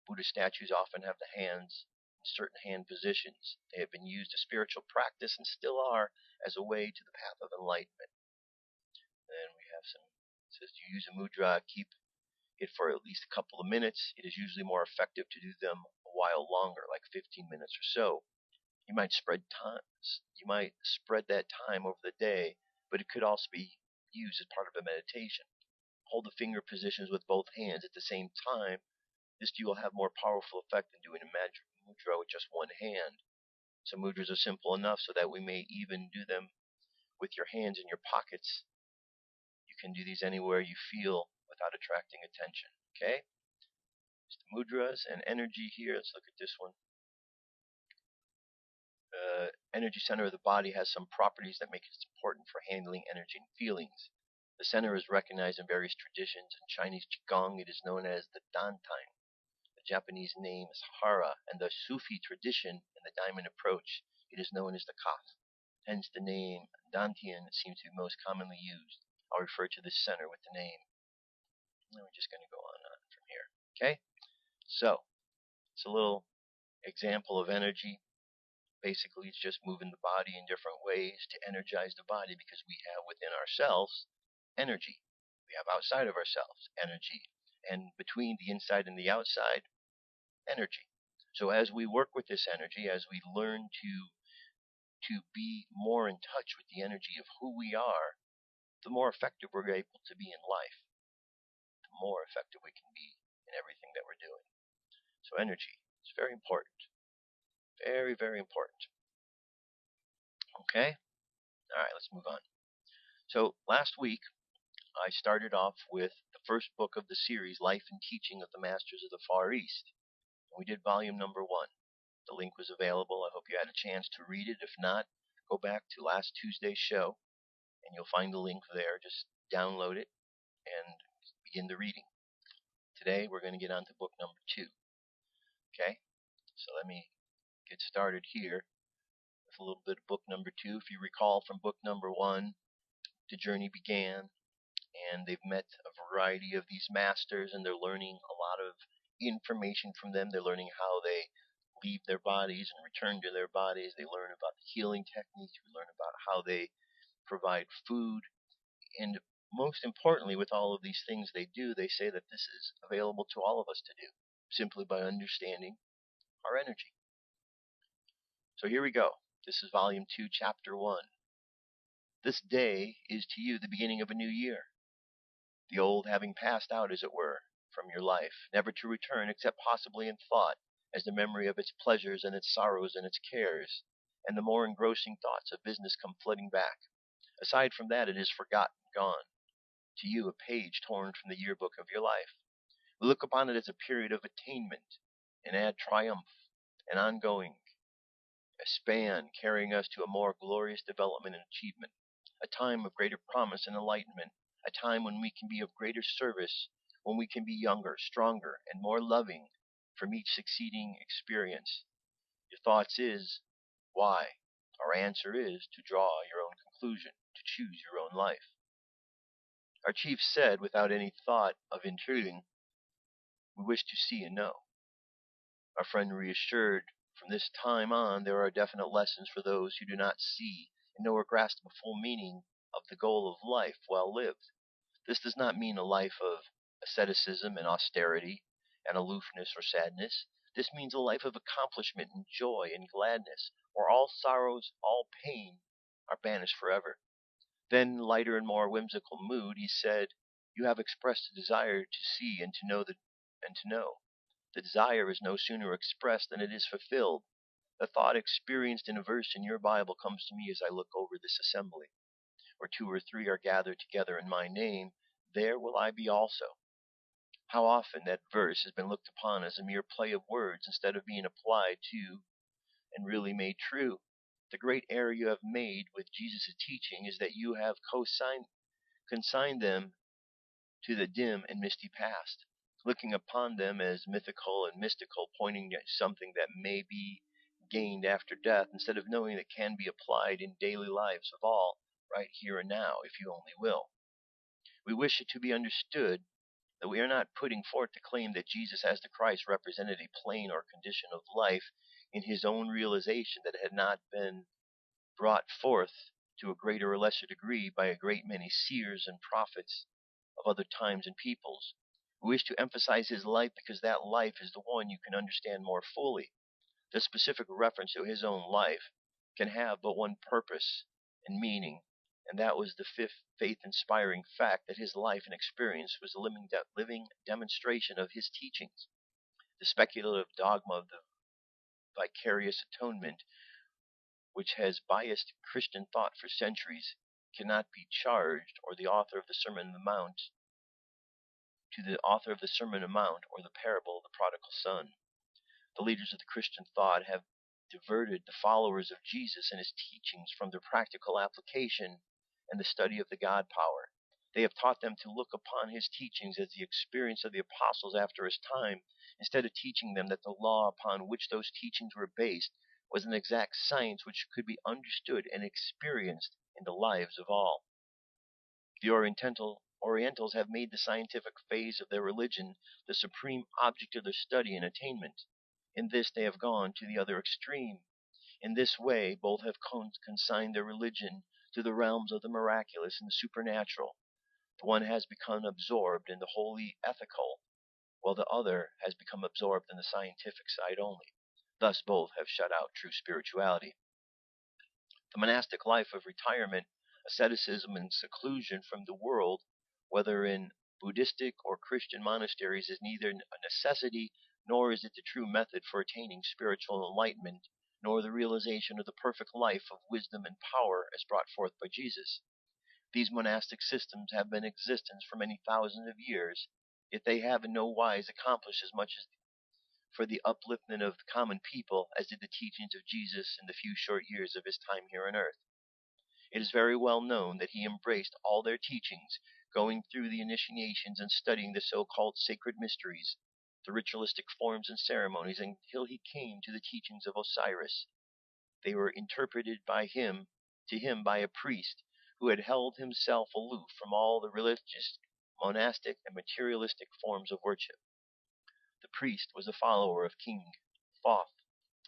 Buddha statues often have the hands in certain hand positions. They have been used as spiritual practice and still are as a way to the path of enlightenment. Then we have it says you use a mudra, keep it for at least a couple of minutes. It is usually more effective to do them a while longer, like 15 minutes or so. You might spread that time over the day, but it could also be used as part of a meditation. Hold the finger positions with both hands at the same time. This will have more powerful effect than doing a mudra with just one hand. Some mudras are simple enough so that we may even do them with your hands in your pockets. You can do these anywhere you feel without attracting attention. Okay? It's the mudras and energy here. Let's look at this one. Energy center of the body has some properties that make it important for handling energy and feelings. The center is recognized in various traditions. In Chinese Qigong, it is known as the Dantang. The Japanese name is Hara, and the Sufi tradition in the diamond approach, it is known as the Kaf. Hence the name Dantian seems to be most commonly used. I'll refer to this center with the name. And we're just going to go on from here. Okay? So, it's a little example of energy. Basically, it's just moving the body in different ways to energize the body, because we have within ourselves energy. We have outside of ourselves energy. And between the inside and the outside, energy. So as we work with this energy, as we learn to be more in touch with the energy of who we are, the more effective we're able to be in life. The more effective we can be in everything that we're doing. So energy is very important. Very, very important. Okay? Alright, let's move on. So last week, I started off with the first book of the series, Life and Teaching of the Masters of the Far East. We did volume number 1. The link was available. I hope you had a chance to read it. If not, go back to last Tuesday's show, and you'll find the link there. Just download it and begin the reading. Today, we're going to get on to book number 2. Okay? So let me get started here with a little bit of book number 2. If you recall from book number 1, the journey began, and they've met a variety of these masters, and they're learning a lot of information from them. They're learning how they leave their bodies and return to their bodies. They learn about the healing techniques. We learn about how they provide food. And most importantly, with all of these things they do, they say that this is available to all of us to do simply by understanding our energy. So here we go. This is Volume 2, Chapter 1. This day is to you the beginning of a new year, the old having passed out, as it were, from your life, never to return except possibly in thought, as the memory of its pleasures and its sorrows and its cares, and the more engrossing thoughts of business come flitting back. Aside from that, it is forgotten, gone. To you, a page torn from the yearbook of your life. We look upon it as a period of attainment, an ad triumph, an ongoing, a span carrying us to a more glorious development and achievement, a time of greater promise and enlightenment, a time when we can be of greater service, when we can be younger, stronger, and more loving from each succeeding experience. Your thoughts is, why? Our answer is to draw your own conclusion, to choose your own life. Our chief said, without any thought of intruding, we wish to see and know. Our friend reassured, from this time on there are definite lessons for those who do not see and know or grasp the full meaning of the goal of life well lived. This does not mean a life of asceticism and austerity and aloofness or sadness. This means a life of accomplishment and joy and gladness, where all sorrows, all pain are banished forever. Then, lighter and more whimsical mood, he said, you have expressed a desire to see and to know and to know. The desire is no sooner expressed than it is fulfilled. The thought experienced in a verse in your Bible comes to me as I look over this assembly. Where 2 or 3 are gathered together in my name, there will I be also. How often that verse has been looked upon as a mere play of words instead of being applied to and really made true. The great error you have made with Jesus' teaching is that you have consigned them to the dim and misty past, looking upon them as mythical and mystical, pointing at something that may be gained after death, instead of knowing that can be applied in daily lives of all, right here and now, if you only will. We wish it to be understood that we are not putting forth the claim that Jesus as the Christ represented a plane or condition of life in his own realization that had not been brought forth to a greater or lesser degree by a great many seers and prophets of other times and peoples. We wish to emphasize his life because that life is the one you can understand more fully. The specific reference to his own life can have but one purpose and meaning, and that was the fifth faith-inspiring fact that his life and experience was a living demonstration of his teachings. The speculative dogma of the vicarious atonement, which has biased Christian thought for centuries, cannot be charged or the author of the Sermon on the Mount to the author of the Sermon on the Mount or the parable of the prodigal son. The leaders of the Christian thought have diverted the followers of Jesus and his teachings from their practical application and the study of the God power. They have taught them to look upon his teachings as the experience of the apostles after his time, instead of teaching them that the law upon which those teachings were based was an exact science which could be understood and experienced in the lives of all. The Orientals have made the scientific phase of their religion the supreme object of their study and attainment. In this they have gone to the other extreme. In this way both have consigned their religion to the realms of the miraculous and the supernatural. The one has become absorbed in the wholly ethical, while the other has become absorbed in the scientific side only. Thus both have shut out true spirituality. The monastic life of retirement, asceticism, and seclusion from the world, whether in Buddhistic or Christian monasteries, is neither a necessity nor is it the true method for attaining spiritual enlightenment, nor the realization of the perfect life of wisdom and power as brought forth by Jesus. These monastic systems have been in existence for many thousands of years, yet they have in no wise accomplished as much as for the upliftment of the common people as did the teachings of Jesus in the few short years of his time here on earth. It is very well known that he embraced all their teachings, going through the initiations and studying the so-called sacred mysteries, the ritualistic forms and ceremonies, until he came to the teachings of Osiris. They were interpreted by him by a priest, who had held himself aloof from all the religious, monastic, and materialistic forms of worship. The priest was a follower of King Thoth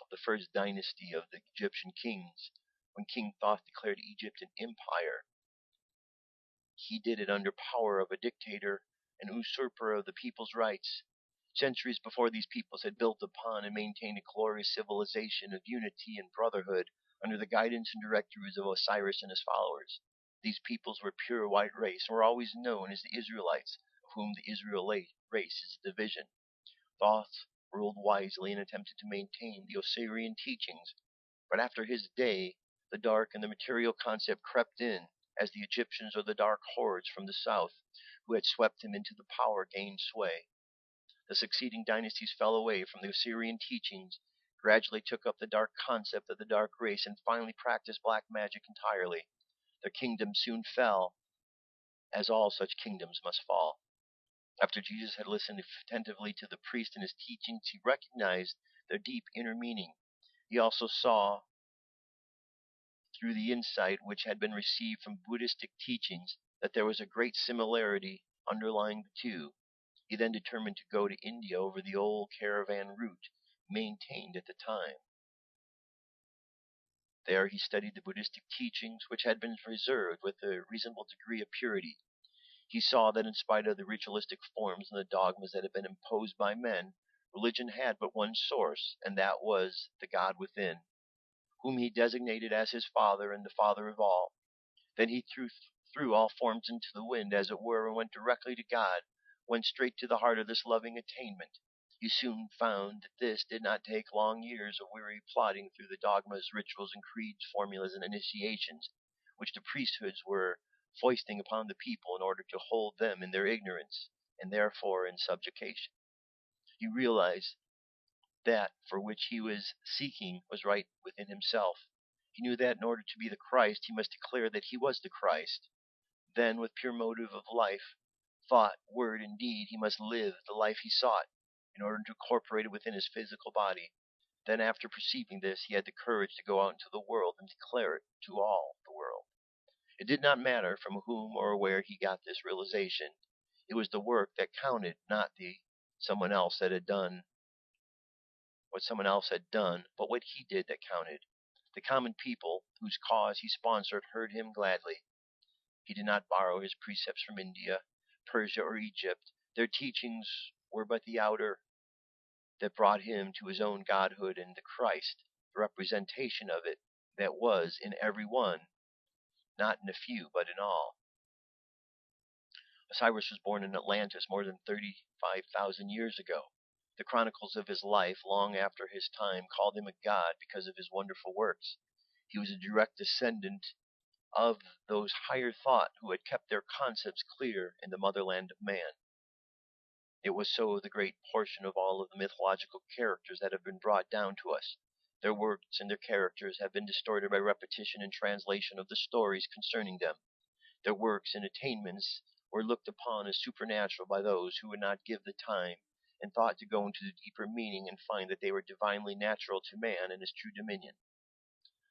of the first dynasty of the Egyptian kings. When King Thoth declared Egypt an empire, he did it under power of a dictator, an usurper of the people's rights. Centuries before, these peoples had built upon and maintained a glorious civilization of unity and brotherhood under the guidance and directories of Osiris and his followers. These peoples were pure white race and were always known as the Israelites, of whom the Israelite race is a division. Thoth ruled wisely and attempted to maintain the Osirian teachings, but after his day, the dark and the material concept crept in, as the Egyptians or the dark hordes from the south, who had swept him into the power, gained sway. The succeeding dynasties fell away from the Osirian teachings, gradually took up the dark concept of the dark race, and finally practiced black magic entirely. Their kingdom soon fell, as all such kingdoms must fall. After Jesus had listened attentively to the priest and his teachings, he recognized their deep inner meaning. He also saw, through the insight which had been received from Buddhistic teachings, that there was a great similarity underlying the two. He then determined to go to India over the old caravan route maintained at the time. There he studied the Buddhistic teachings, which had been preserved with a reasonable degree of purity. He saw that in spite of the ritualistic forms and the dogmas that had been imposed by men, religion had but one source, and that was the God within, whom he designated as his Father and the Father of all. Then he threw all forms into the wind, as it were, and went directly to God, went straight to the heart of this loving attainment. He soon found that this did not take long years of weary plodding through the dogmas, rituals, and creeds, formulas, and initiations, which the priesthoods were foisting upon the people in order to hold them in their ignorance, and therefore in subjugation. He realized that for which he was seeking was right within himself. He knew that in order to be the Christ, he must declare that he was the Christ. Then, with pure motive of life, thought, word, and deed, he must live the life he sought, in order to incorporate it within his physical body. Then, after perceiving this, he had the courage to go out into the world and declare it to all the world. It did not matter from whom or where he got this realization. It was the work that counted, not someone else that had done what someone else had done, but what he did that counted. The common people, whose cause he sponsored, heard him gladly. He did not borrow his precepts from India, Persia, or Egypt. Their teachings were but the outer that brought him to his own godhood, and the Christ, the representation of it, that was in every one, not in a few, but in all. Osiris was born in Atlantis more than 35,000 years ago. The chronicles of his life, long after his time, called him a god because of his wonderful works. He was a direct descendant of those higher thought who had kept their concepts clear in the motherland of man. It was so of the great portion of all of the mythological characters that have been brought down to us. Their works and their characters have been distorted by repetition and translation of the stories concerning them. Their works and attainments were looked upon as supernatural by those who would not give the time and thought to go into the deeper meaning and find that they were divinely natural to man and his true dominion.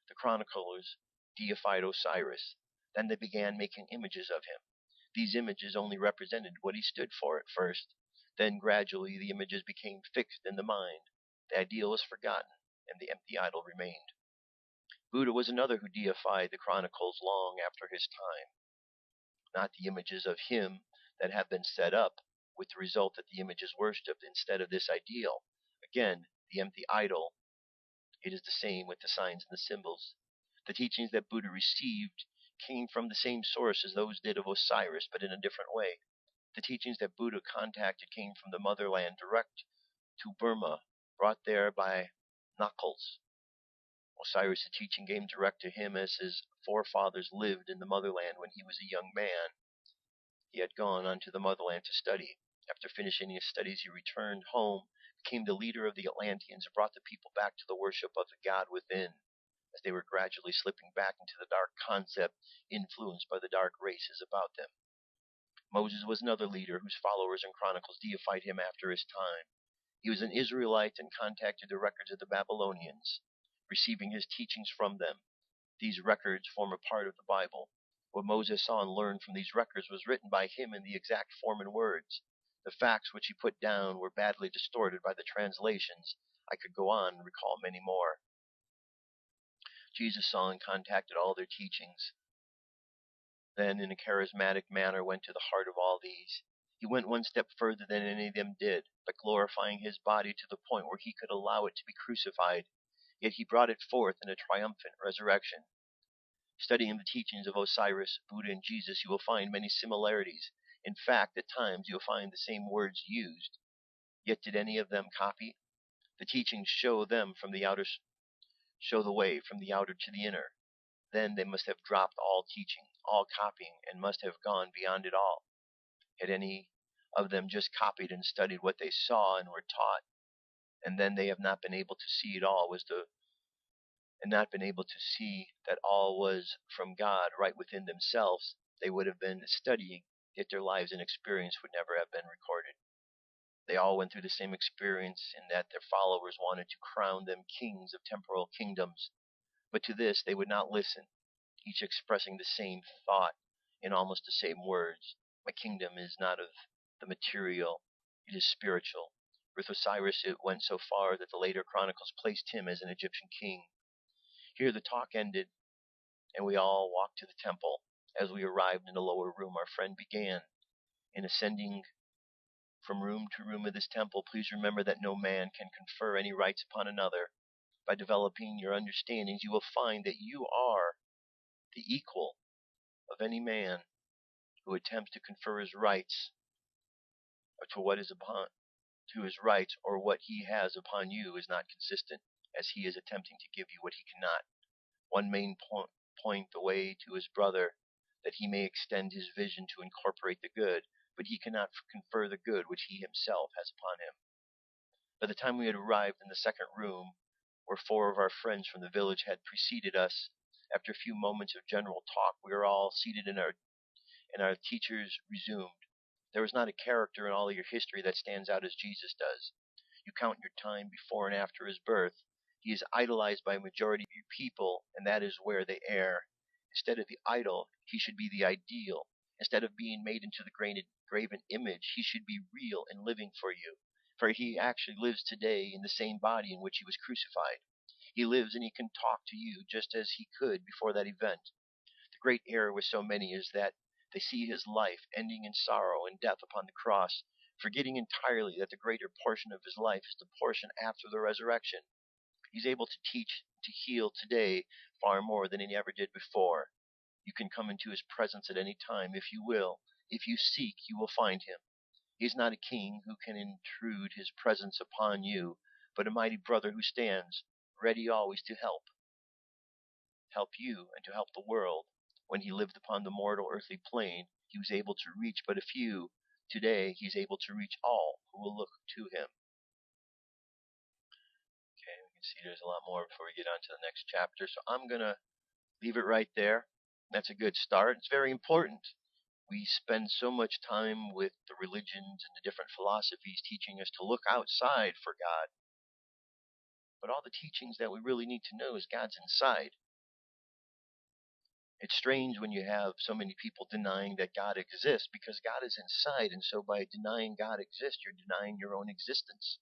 The chroniclers deified Osiris. Then they began making images of him. These images only represented what he stood for at first. Then gradually the images became fixed in the mind. The ideal was forgotten, and the empty idol remained. Buddha was another who deified the chronicles long after his time. Not the images of him that have been set up, with the result that the image is worshipped instead of this ideal. Again, the empty idol. It is the same with the signs and the symbols. The teachings that Buddha received came from the same source as those did of Osiris, but in a different way. The teachings that Buddha contacted came from the motherland direct to Burma, brought there by Knuckles. Osiris' teaching came direct to him as his forefathers lived in the motherland when he was a young man. He had gone on to the motherland to study. After finishing his studies, he returned home, became the leader of the Atlanteans, and brought the people back to the worship of the God within, as they were gradually slipping back into the dark concept influenced by the dark races about them. Moses was another leader whose followers and chronicles deified him after his time. He was an Israelite and contacted the records of the Babylonians, receiving his teachings from them. These records form a part of the Bible. What Moses saw and learned from these records was written by him in the exact form and words. The facts which he put down were badly distorted by the translations. I could go on and recall many more. Jesus saw and contacted all their teachings. Then, in a charismatic manner, went to the heart of all these. He went one step further than any of them did, by glorifying his body to the point where he could allow it to be crucified. Yet he brought it forth in a triumphant resurrection. Studying the teachings of Osiris, Buddha, and Jesus, you will find many similarities. In fact, at times you'll find the same words used. Yet did any of them copy? The teachings show the way from the outer to the inner. Then they must have dropped all teaching, all copying, and must have gone beyond it all. Had any of them just copied and studied what they saw and were taught, and then they have not been able to see it all not been able to see that all was from God right within themselves, they would have been studying, yet their lives and experience would never have been recorded. They all went through the same experience in that their followers wanted to crown them kings of temporal kingdoms, but to this they would not listen, each expressing the same thought in almost the same words. My kingdom is not of the material, it is spiritual. With Osiris it went so far that the later chronicles placed him as an Egyptian king. Here the talk ended, and we all walked to the temple. As we arrived in the lower room, our friend began. In ascending from room to room of this temple, please remember that no man can confer any rights upon another. By developing your understandings, you will find that you are the equal of any man who attempts to confer his rights to his rights or what he has upon you is not consistent, as he is attempting to give you what he cannot. One may point the way to his brother that he may extend his vision to incorporate the good, but he cannot confer the good which he himself has upon him. By the time we had arrived in the second room, where 4 of our friends from the village had preceded us, after a few moments of general talk, we were all seated and our teachers resumed. There is not a character in all your history that stands out as Jesus does. You count your time before and after his birth. He is idolized by a majority of your people, and that is where they err. Instead of the idol, he should be the ideal. Instead of being made into the graven image, he should be real and living for you. For he actually lives today in the same body in which he was crucified. He lives and he can talk to you just as he could before that event. The great error with so many is that they see his life ending in sorrow and death upon the cross, forgetting entirely that the greater portion of his life is the portion after the resurrection. He's able to teach, to heal today far more than he ever did before. You can come into his presence at any time if you will. If you seek, you will find him. He is not a king who can intrude his presence upon you, but a mighty brother who stands ready always to help you and to help the world. When he lived upon the mortal earthly plane, he was able to reach but a few. Today, he is able to reach all who will look to him. Okay, we can see there's a lot more before we get on to the next chapter, so I'm going to leave it right there. That's a good start. It's very important. We spend so much time with the religions and the different philosophies teaching us to look outside for God. But all the teachings that we really need to know is God's inside. It's strange when you have so many people denying that God exists, because God is inside, and so by denying God exists, you're denying your own existence.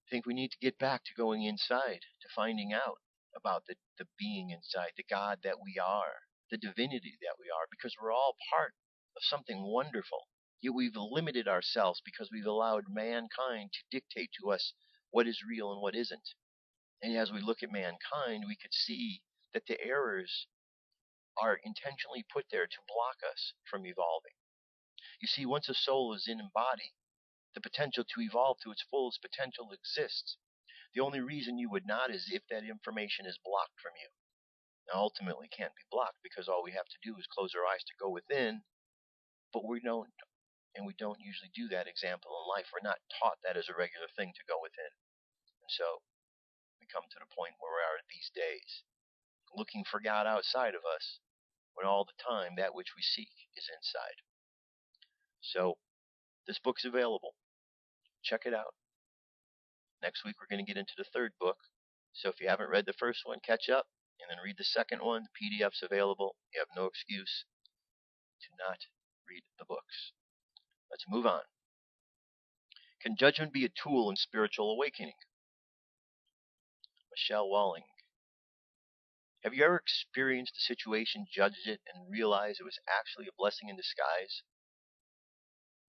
I think we need to get back to going inside, to finding out about the being inside, the God that we are, the divinity that we are, because we're all part of something wonderful. Yet we've limited ourselves because we've allowed mankind to dictate to us what is real and what isn't. And as we look at mankind, we could see that the errors are intentionally put there to block us from evolving. You see, once a soul is in a body, the potential to evolve to its fullest potential exists. The only reason you would not is if that information is blocked from you. Now, ultimately, it can't be blocked because all we have to do is close our eyes to go within, but we don't usually do that example in life. We're not taught that as a regular thing to go within. And so we come to the point where we are these days, looking for God outside of us, when all the time that which we seek is inside. So, this book's available. Check it out. Next week we're going to get into the third book. So if you haven't read the first one, catch up. and then read the second one. The PDF's available. You have no excuse to not read the books. Let's move on. Can judgment be a tool in spiritual awakening? Michelle Walling. Have you ever experienced a situation, judged it, and realized it was actually a blessing in disguise?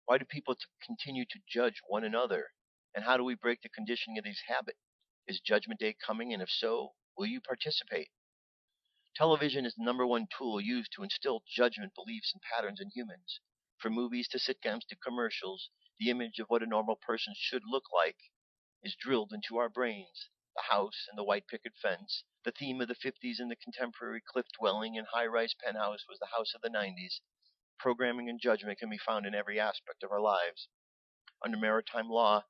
Why do people continue to judge one another? And how do we break the conditioning of these habits? Is Judgment Day coming? And if so, will you participate? Television is the #1 tool used to instill judgment, beliefs, and patterns in humans. From movies to sitcoms to commercials, the image of what a normal person should look like is drilled into our brains. The house and the white picket fence, the theme of the 50s and the contemporary cliff-dwelling and high-rise penthouse was the house of the 90s. Programming and judgment can be found in every aspect of our lives. Under maritime law,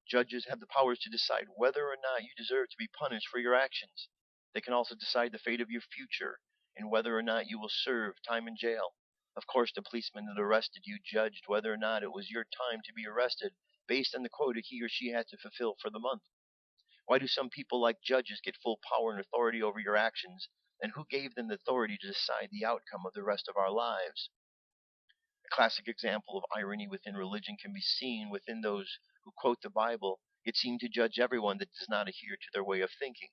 judges have the powers to decide whether or not you deserve to be punished for your actions. They can also decide the fate of your future and whether or not you will serve time in jail. Of course, the policeman that arrested you judged whether or not it was your time to be arrested based on the quota he or she had to fulfill for the month. Why do some people like judges get full power and authority over your actions, and who gave them the authority to decide the outcome of the rest of our lives? A classic example of irony within religion can be seen within those who quote the Bible, yet seem to judge everyone that does not adhere to their way of thinking.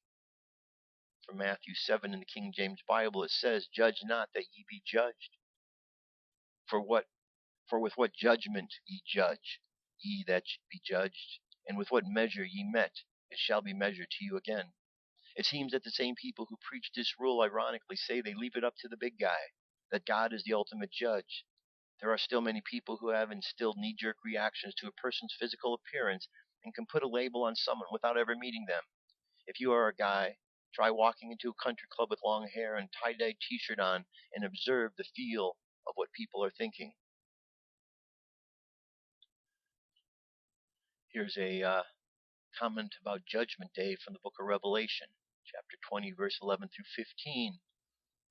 From Matthew 7 in the King James Bible, it says, "Judge not that ye be judged. For with what judgment ye judge, ye that be judged, and with what measure ye met, it shall be measured to you again." It seems that the same people who preach this rule ironically say they leave it up to the big guy, that God is the ultimate judge. There are still many people who have instilled knee-jerk reactions to a person's physical appearance and can put a label on someone without ever meeting them. If you are a guy, try walking into a country club with long hair and tie-dye t-shirt on and observe the feel of what people are thinking. Here's a comment about Judgment Day from the book of Revelation, chapter 20, verse 11 through 15.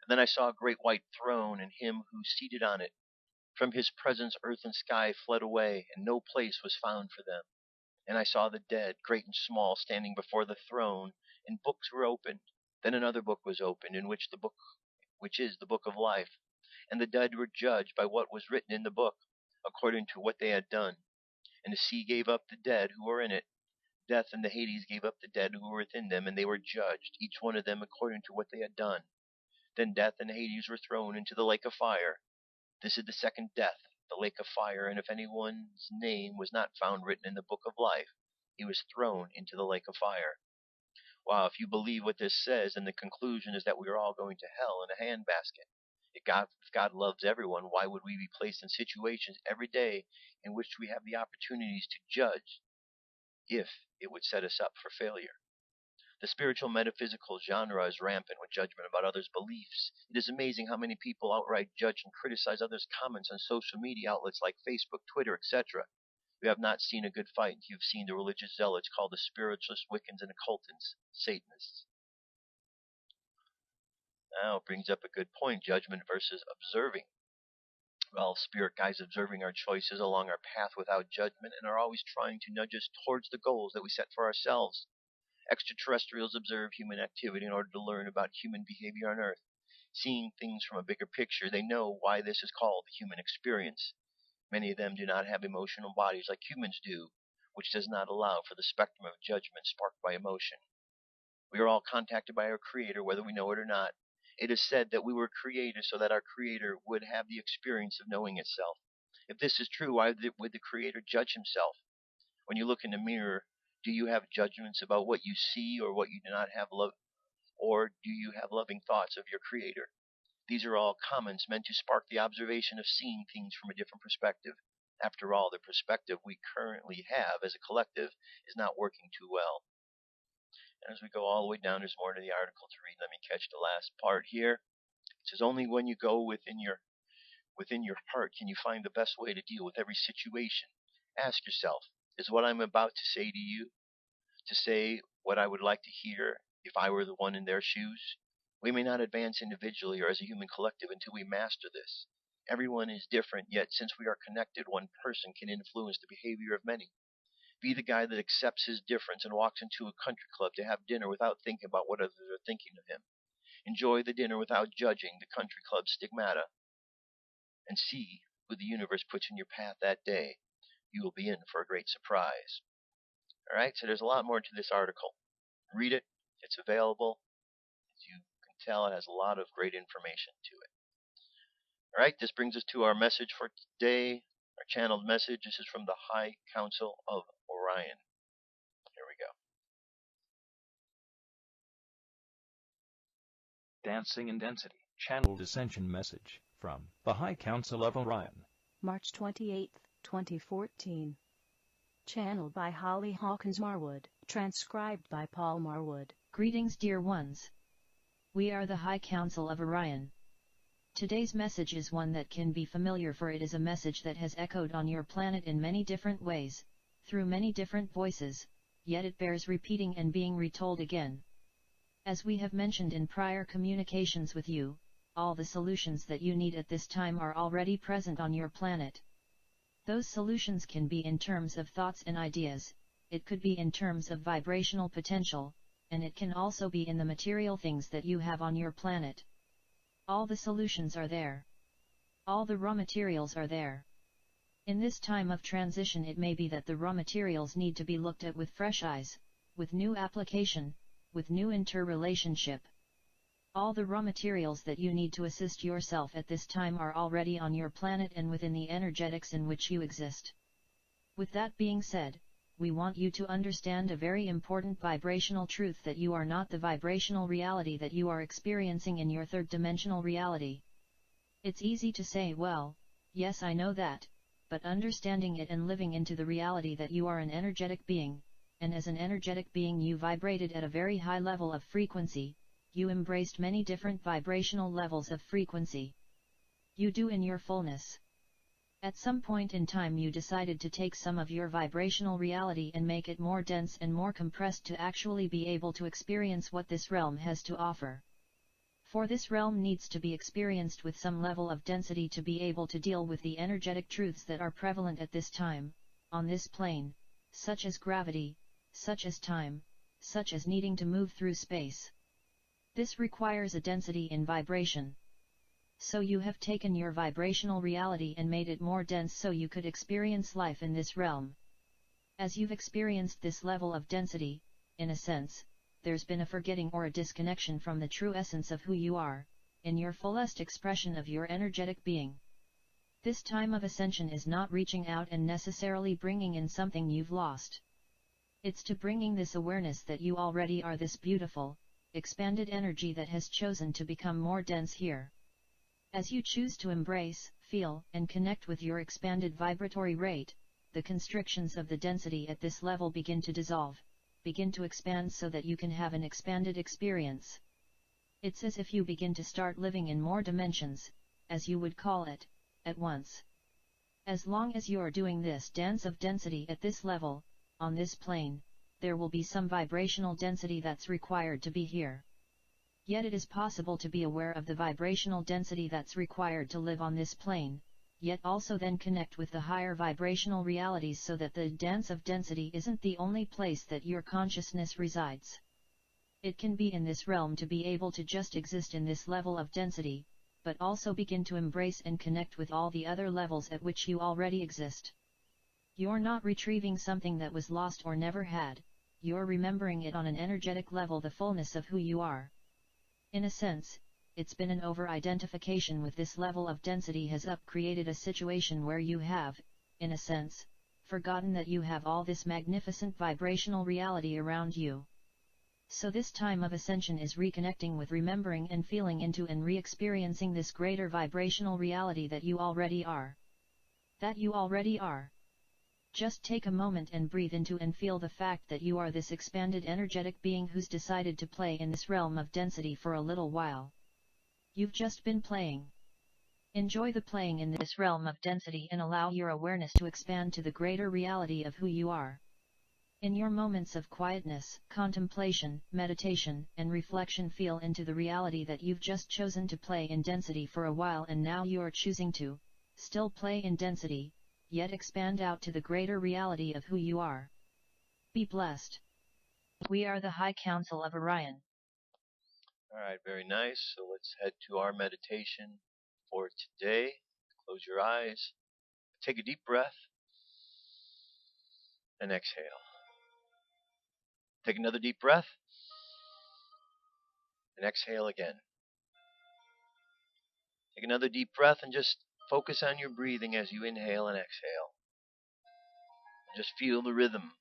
"And then I saw a great white throne and him who seated on it. From his presence earth and sky fled away, and no place was found for them. And I saw the dead, great and small, standing before the throne, and books were opened. Then another book was opened, in which is the book of life. And the dead were judged by what was written in the book, according to what they had done. And the sea gave up the dead who were in it. Death and the Hades gave up the dead who were within them, and they were judged, each one of them according to what they had done. Then death and Hades were thrown into the lake of fire. This is the second death, the lake of fire, and if anyone's name was not found written in the book of life, he was thrown into the lake of fire." Wow, if you believe what this says, then the conclusion is that we are all going to hell in a handbasket. If God loves everyone, why would we be placed in situations every day in which we have the opportunities to judge if it would set us up for failure? The spiritual metaphysical genre is rampant with judgment about others' beliefs. It is amazing how many people outright judge and criticize others' comments on social media outlets like Facebook, Twitter, etc. You have not seen a good fight until you've seen the religious zealots called the spiritualists, Wiccans, and occultants, Satanists. Now it brings up a good point, judgment versus observing. Well, spirit guides observing our choices along our path without judgment and are always trying to nudge us towards the goals that we set for ourselves. Extraterrestrials observe human activity in order to learn about human behavior on Earth. Seeing things from a bigger picture, they know why this is called the human experience. Many of them do not have emotional bodies like humans do, which does not allow for the spectrum of judgment sparked by emotion. We are all contacted by our Creator, whether we know it or not. It is said that we were created so that our Creator would have the experience of knowing itself. If this is true, why would the Creator judge himself? When you look in the mirror, do you have judgments about what you see or what you do not have or do you have loving thoughts of your Creator? These are all comments meant to spark the observation of seeing things from a different perspective. After all, the perspective we currently have as a collective is not working too well. And as we go all the way down, there's more to the article to read. Let me catch the last part here. It says, "Only when you go within your heart can you find the best way to deal with every situation. Ask yourself, is what I'm about to say to you to say what I would like to hear if I were the one in their shoes? We may not advance individually or as a human collective until we master this. Everyone is different, yet since we are connected, one person can influence the behavior of many. Be the guy that accepts his difference and walks into a country club to have dinner without thinking about what others are thinking of him. Enjoy the dinner without judging the country club stigmata, and see who the universe puts in your path that day. You will be in for a great surprise. All right, so there's a lot more to this article. Read it. It's available. As you can tell, it has a lot of great information to it. All right, this brings us to our message for today, our channeled message. This is from the High Council of Orion. Here we go. Dancing in Density, channeled ascension message from the High Council of Orion. March 28, 2014. Channeled by Holly Hawkins Marwood, transcribed by Paul Marwood. Greetings, dear ones. We are the High Council of Orion. Today's message is one that can be familiar, for it is a message that has echoed on your planet in many different ways, through many different voices, yet it bears repeating and being retold again. As we have mentioned in prior communications with you, all the solutions that you need at this time are already present on your planet. Those solutions can be in terms of thoughts and ideas, it could be in terms of vibrational potential, and it can also be in the material things that you have on your planet. All the solutions are there. All the raw materials are there. In this time of transition, it may be that the raw materials need to be looked at with fresh eyes, with new application, with new interrelationship. All the raw materials that you need to assist yourself at this time are already on your planet and within the energetics in which you exist. With that being said, we want you to understand a very important vibrational truth, that you are not the vibrational reality that you are experiencing in your third-dimensional reality. It's easy to say, well, yes, I know that, but understanding it and living into the reality that you are an energetic being, and as an energetic being you vibrated at a very high level of frequency, you embraced many different vibrational levels of frequency. You do in your fullness. At some point in time you decided to take some of your vibrational reality and make it more dense and more compressed to actually be able to experience what this realm has to offer. For this realm needs to be experienced with some level of density to be able to deal with the energetic truths that are prevalent at this time, on this plane, such as gravity, such as time, such as needing to move through space. This requires a density in vibration. So you have taken your vibrational reality and made it more dense so you could experience life in this realm. As you've experienced this level of density, in a sense, there's been a forgetting or a disconnection from the true essence of who you are, in your fullest expression of your energetic being. This time of ascension is not reaching out and necessarily bringing in something you've lost. It's to bringing this awareness that you already are this beautiful, expanded energy that has chosen to become more dense here. As you choose to embrace, feel, and connect with your expanded vibratory rate, the constrictions of the density at this level begin to dissolve, begin to expand so that you can have an expanded experience. It's as if you begin to start living in more dimensions, as you would call it, at once. As long as you're doing this dance of density at this level, on this plane, there will be some vibrational density that's required to be here. Yet it is possible to be aware of the vibrational density that's required to live on this plane, yet also then connect with the higher vibrational realities so that the dance of density isn't the only place that your consciousness resides. It can be in this realm to be able to just exist in this level of density, but also begin to embrace and connect with all the other levels at which you already exist. You're not retrieving something that was lost or never had, you're remembering it on an energetic level, the fullness of who you are. In a sense, it's been an over-identification with this level of density has created a situation where you have, in a sense, forgotten that you have all this magnificent vibrational reality around you. So this time of ascension is reconnecting with remembering and feeling into and re-experiencing this greater vibrational reality that you already are. That you already are. Just take a moment and breathe into and feel the fact that you are this expanded energetic being who's decided to play in this realm of density for a little while. You've just been playing. Enjoy the playing in this realm of density and allow your awareness to expand to the greater reality of who you are. In your moments of quietness, contemplation, meditation, and reflection, feel into the reality that you've just chosen to play in density for a while, and now you're choosing to still play in density, yet expand out to the greater reality of who you are. Be blessed. We are the High Council of Orion. Alright, very nice. So let's head to our meditation for today. Close your eyes. Take a deep breath. And exhale. Take another deep breath. And exhale again. Take another deep breath and just focus on your breathing as you inhale and exhale. Just feel the rhythm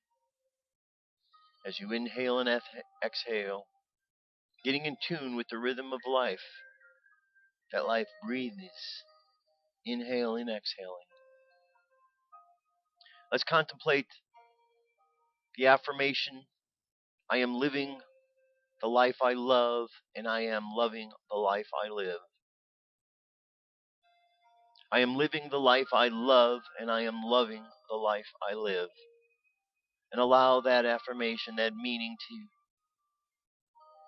as you inhale and exhale, getting in tune with the rhythm of life that life breathes, inhaling, exhaling. Let's contemplate the affirmation, I am living the life I love, and I am loving the life I live. I am living the life I love, and I am loving the life I live. And allow that affirmation, that meaning to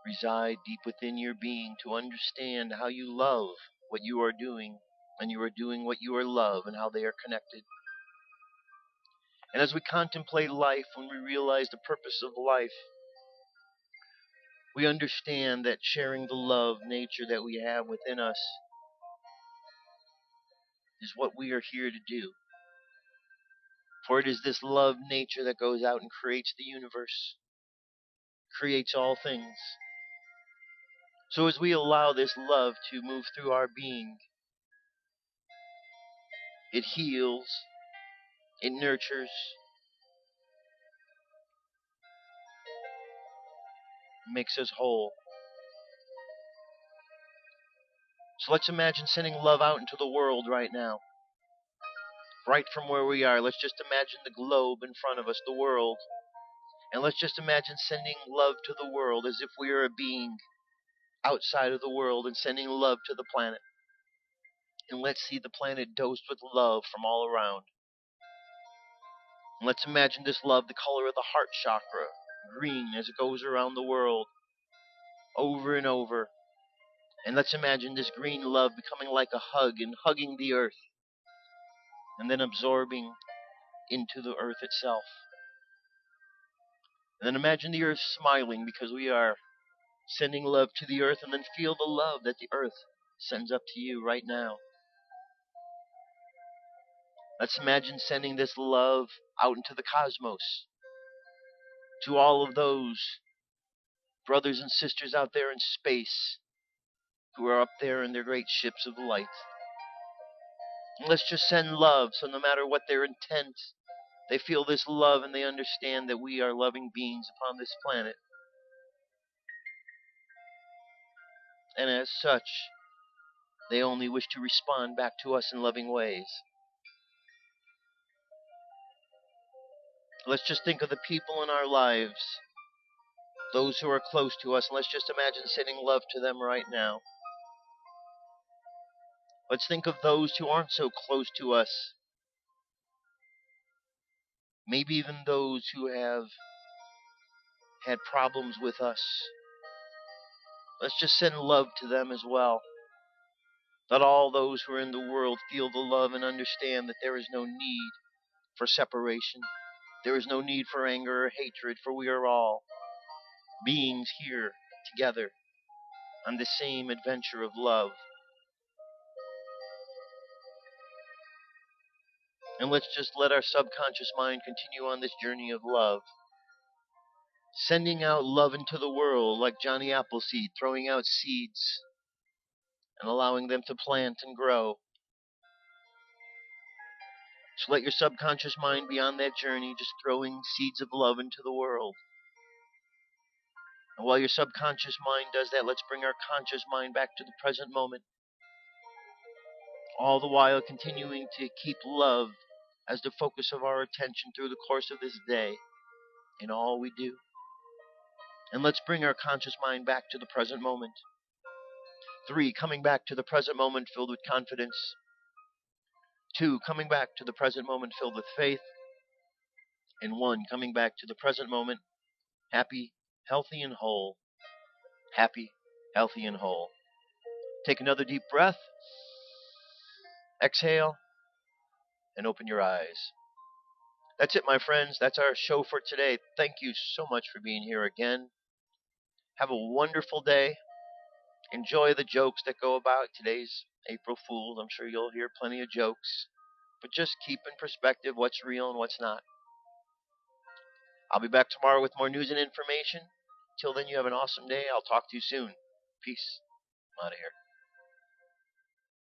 reside deep within your being, to understand how you love what you are doing, and you are doing what you are love, and how they are connected. And as we contemplate life, when we realize the purpose of life, we understand that sharing the love nature that we have within us is what we are here to do. For it is this love nature that goes out and creates the universe, creates all things. So as we allow this love to move through our being, it heals, it nurtures, makes us whole. So let's imagine sending love out into the world right now. Right from where we are, let's just imagine the globe in front of us, the world. And let's just imagine sending love to the world as if we are a being outside of the world and sending love to the planet. And let's see the planet dosed with love from all around. And let's imagine this love the color of the heart chakra, green as it goes around the world, over and over. And let's imagine this green love becoming like a hug and hugging the earth, and then absorbing into the earth itself. And then imagine the earth smiling because we are sending love to the earth, and then feel the love that the earth sends up to you right now. Let's imagine sending this love out into the cosmos, to all of those brothers and sisters out there in space who are up there in their great ships of light. And let's just send love, so no matter what their intent, they feel this love and they understand that we are loving beings upon this planet. And as such, they only wish to respond back to us in loving ways. Let's just think of the people in our lives, those who are close to us, and let's just imagine sending love to them right now. Let's think of those who aren't so close to us, maybe even those who have had problems with us. Let's just send love to them as well. Let all those who are in the world feel the love and understand that there is no need for separation. There is no need for anger or hatred, for we are all beings here together on the same adventure of love. And let's just let our subconscious mind continue on this journey of love, sending out love into the world like Johnny Appleseed, throwing out seeds and allowing them to plant and grow. So let your subconscious mind be on that journey, just throwing seeds of love into the world. And while your subconscious mind does that, let's bring our conscious mind back to the present moment, all the while continuing to keep love as the focus of our attention through the course of this day in all we do. And let's bring our conscious mind back to the present moment. 3, coming back to the present moment filled with confidence. 2, coming back to the present moment filled with faith. And 1, coming back to the present moment happy, healthy, and whole. Happy, healthy, and whole. Take another deep breath. Exhale. And open your eyes. That's it, my friends. That's our show for today. Thank you so much for being here again. Have a wonderful day. Enjoy the jokes that go about. Today's April Fool's. I'm sure you'll hear plenty of jokes. But just keep in perspective what's real and what's not. I'll be back tomorrow with more news and information. Till then, you have an awesome day. I'll talk to you soon. Peace. I'm out of here.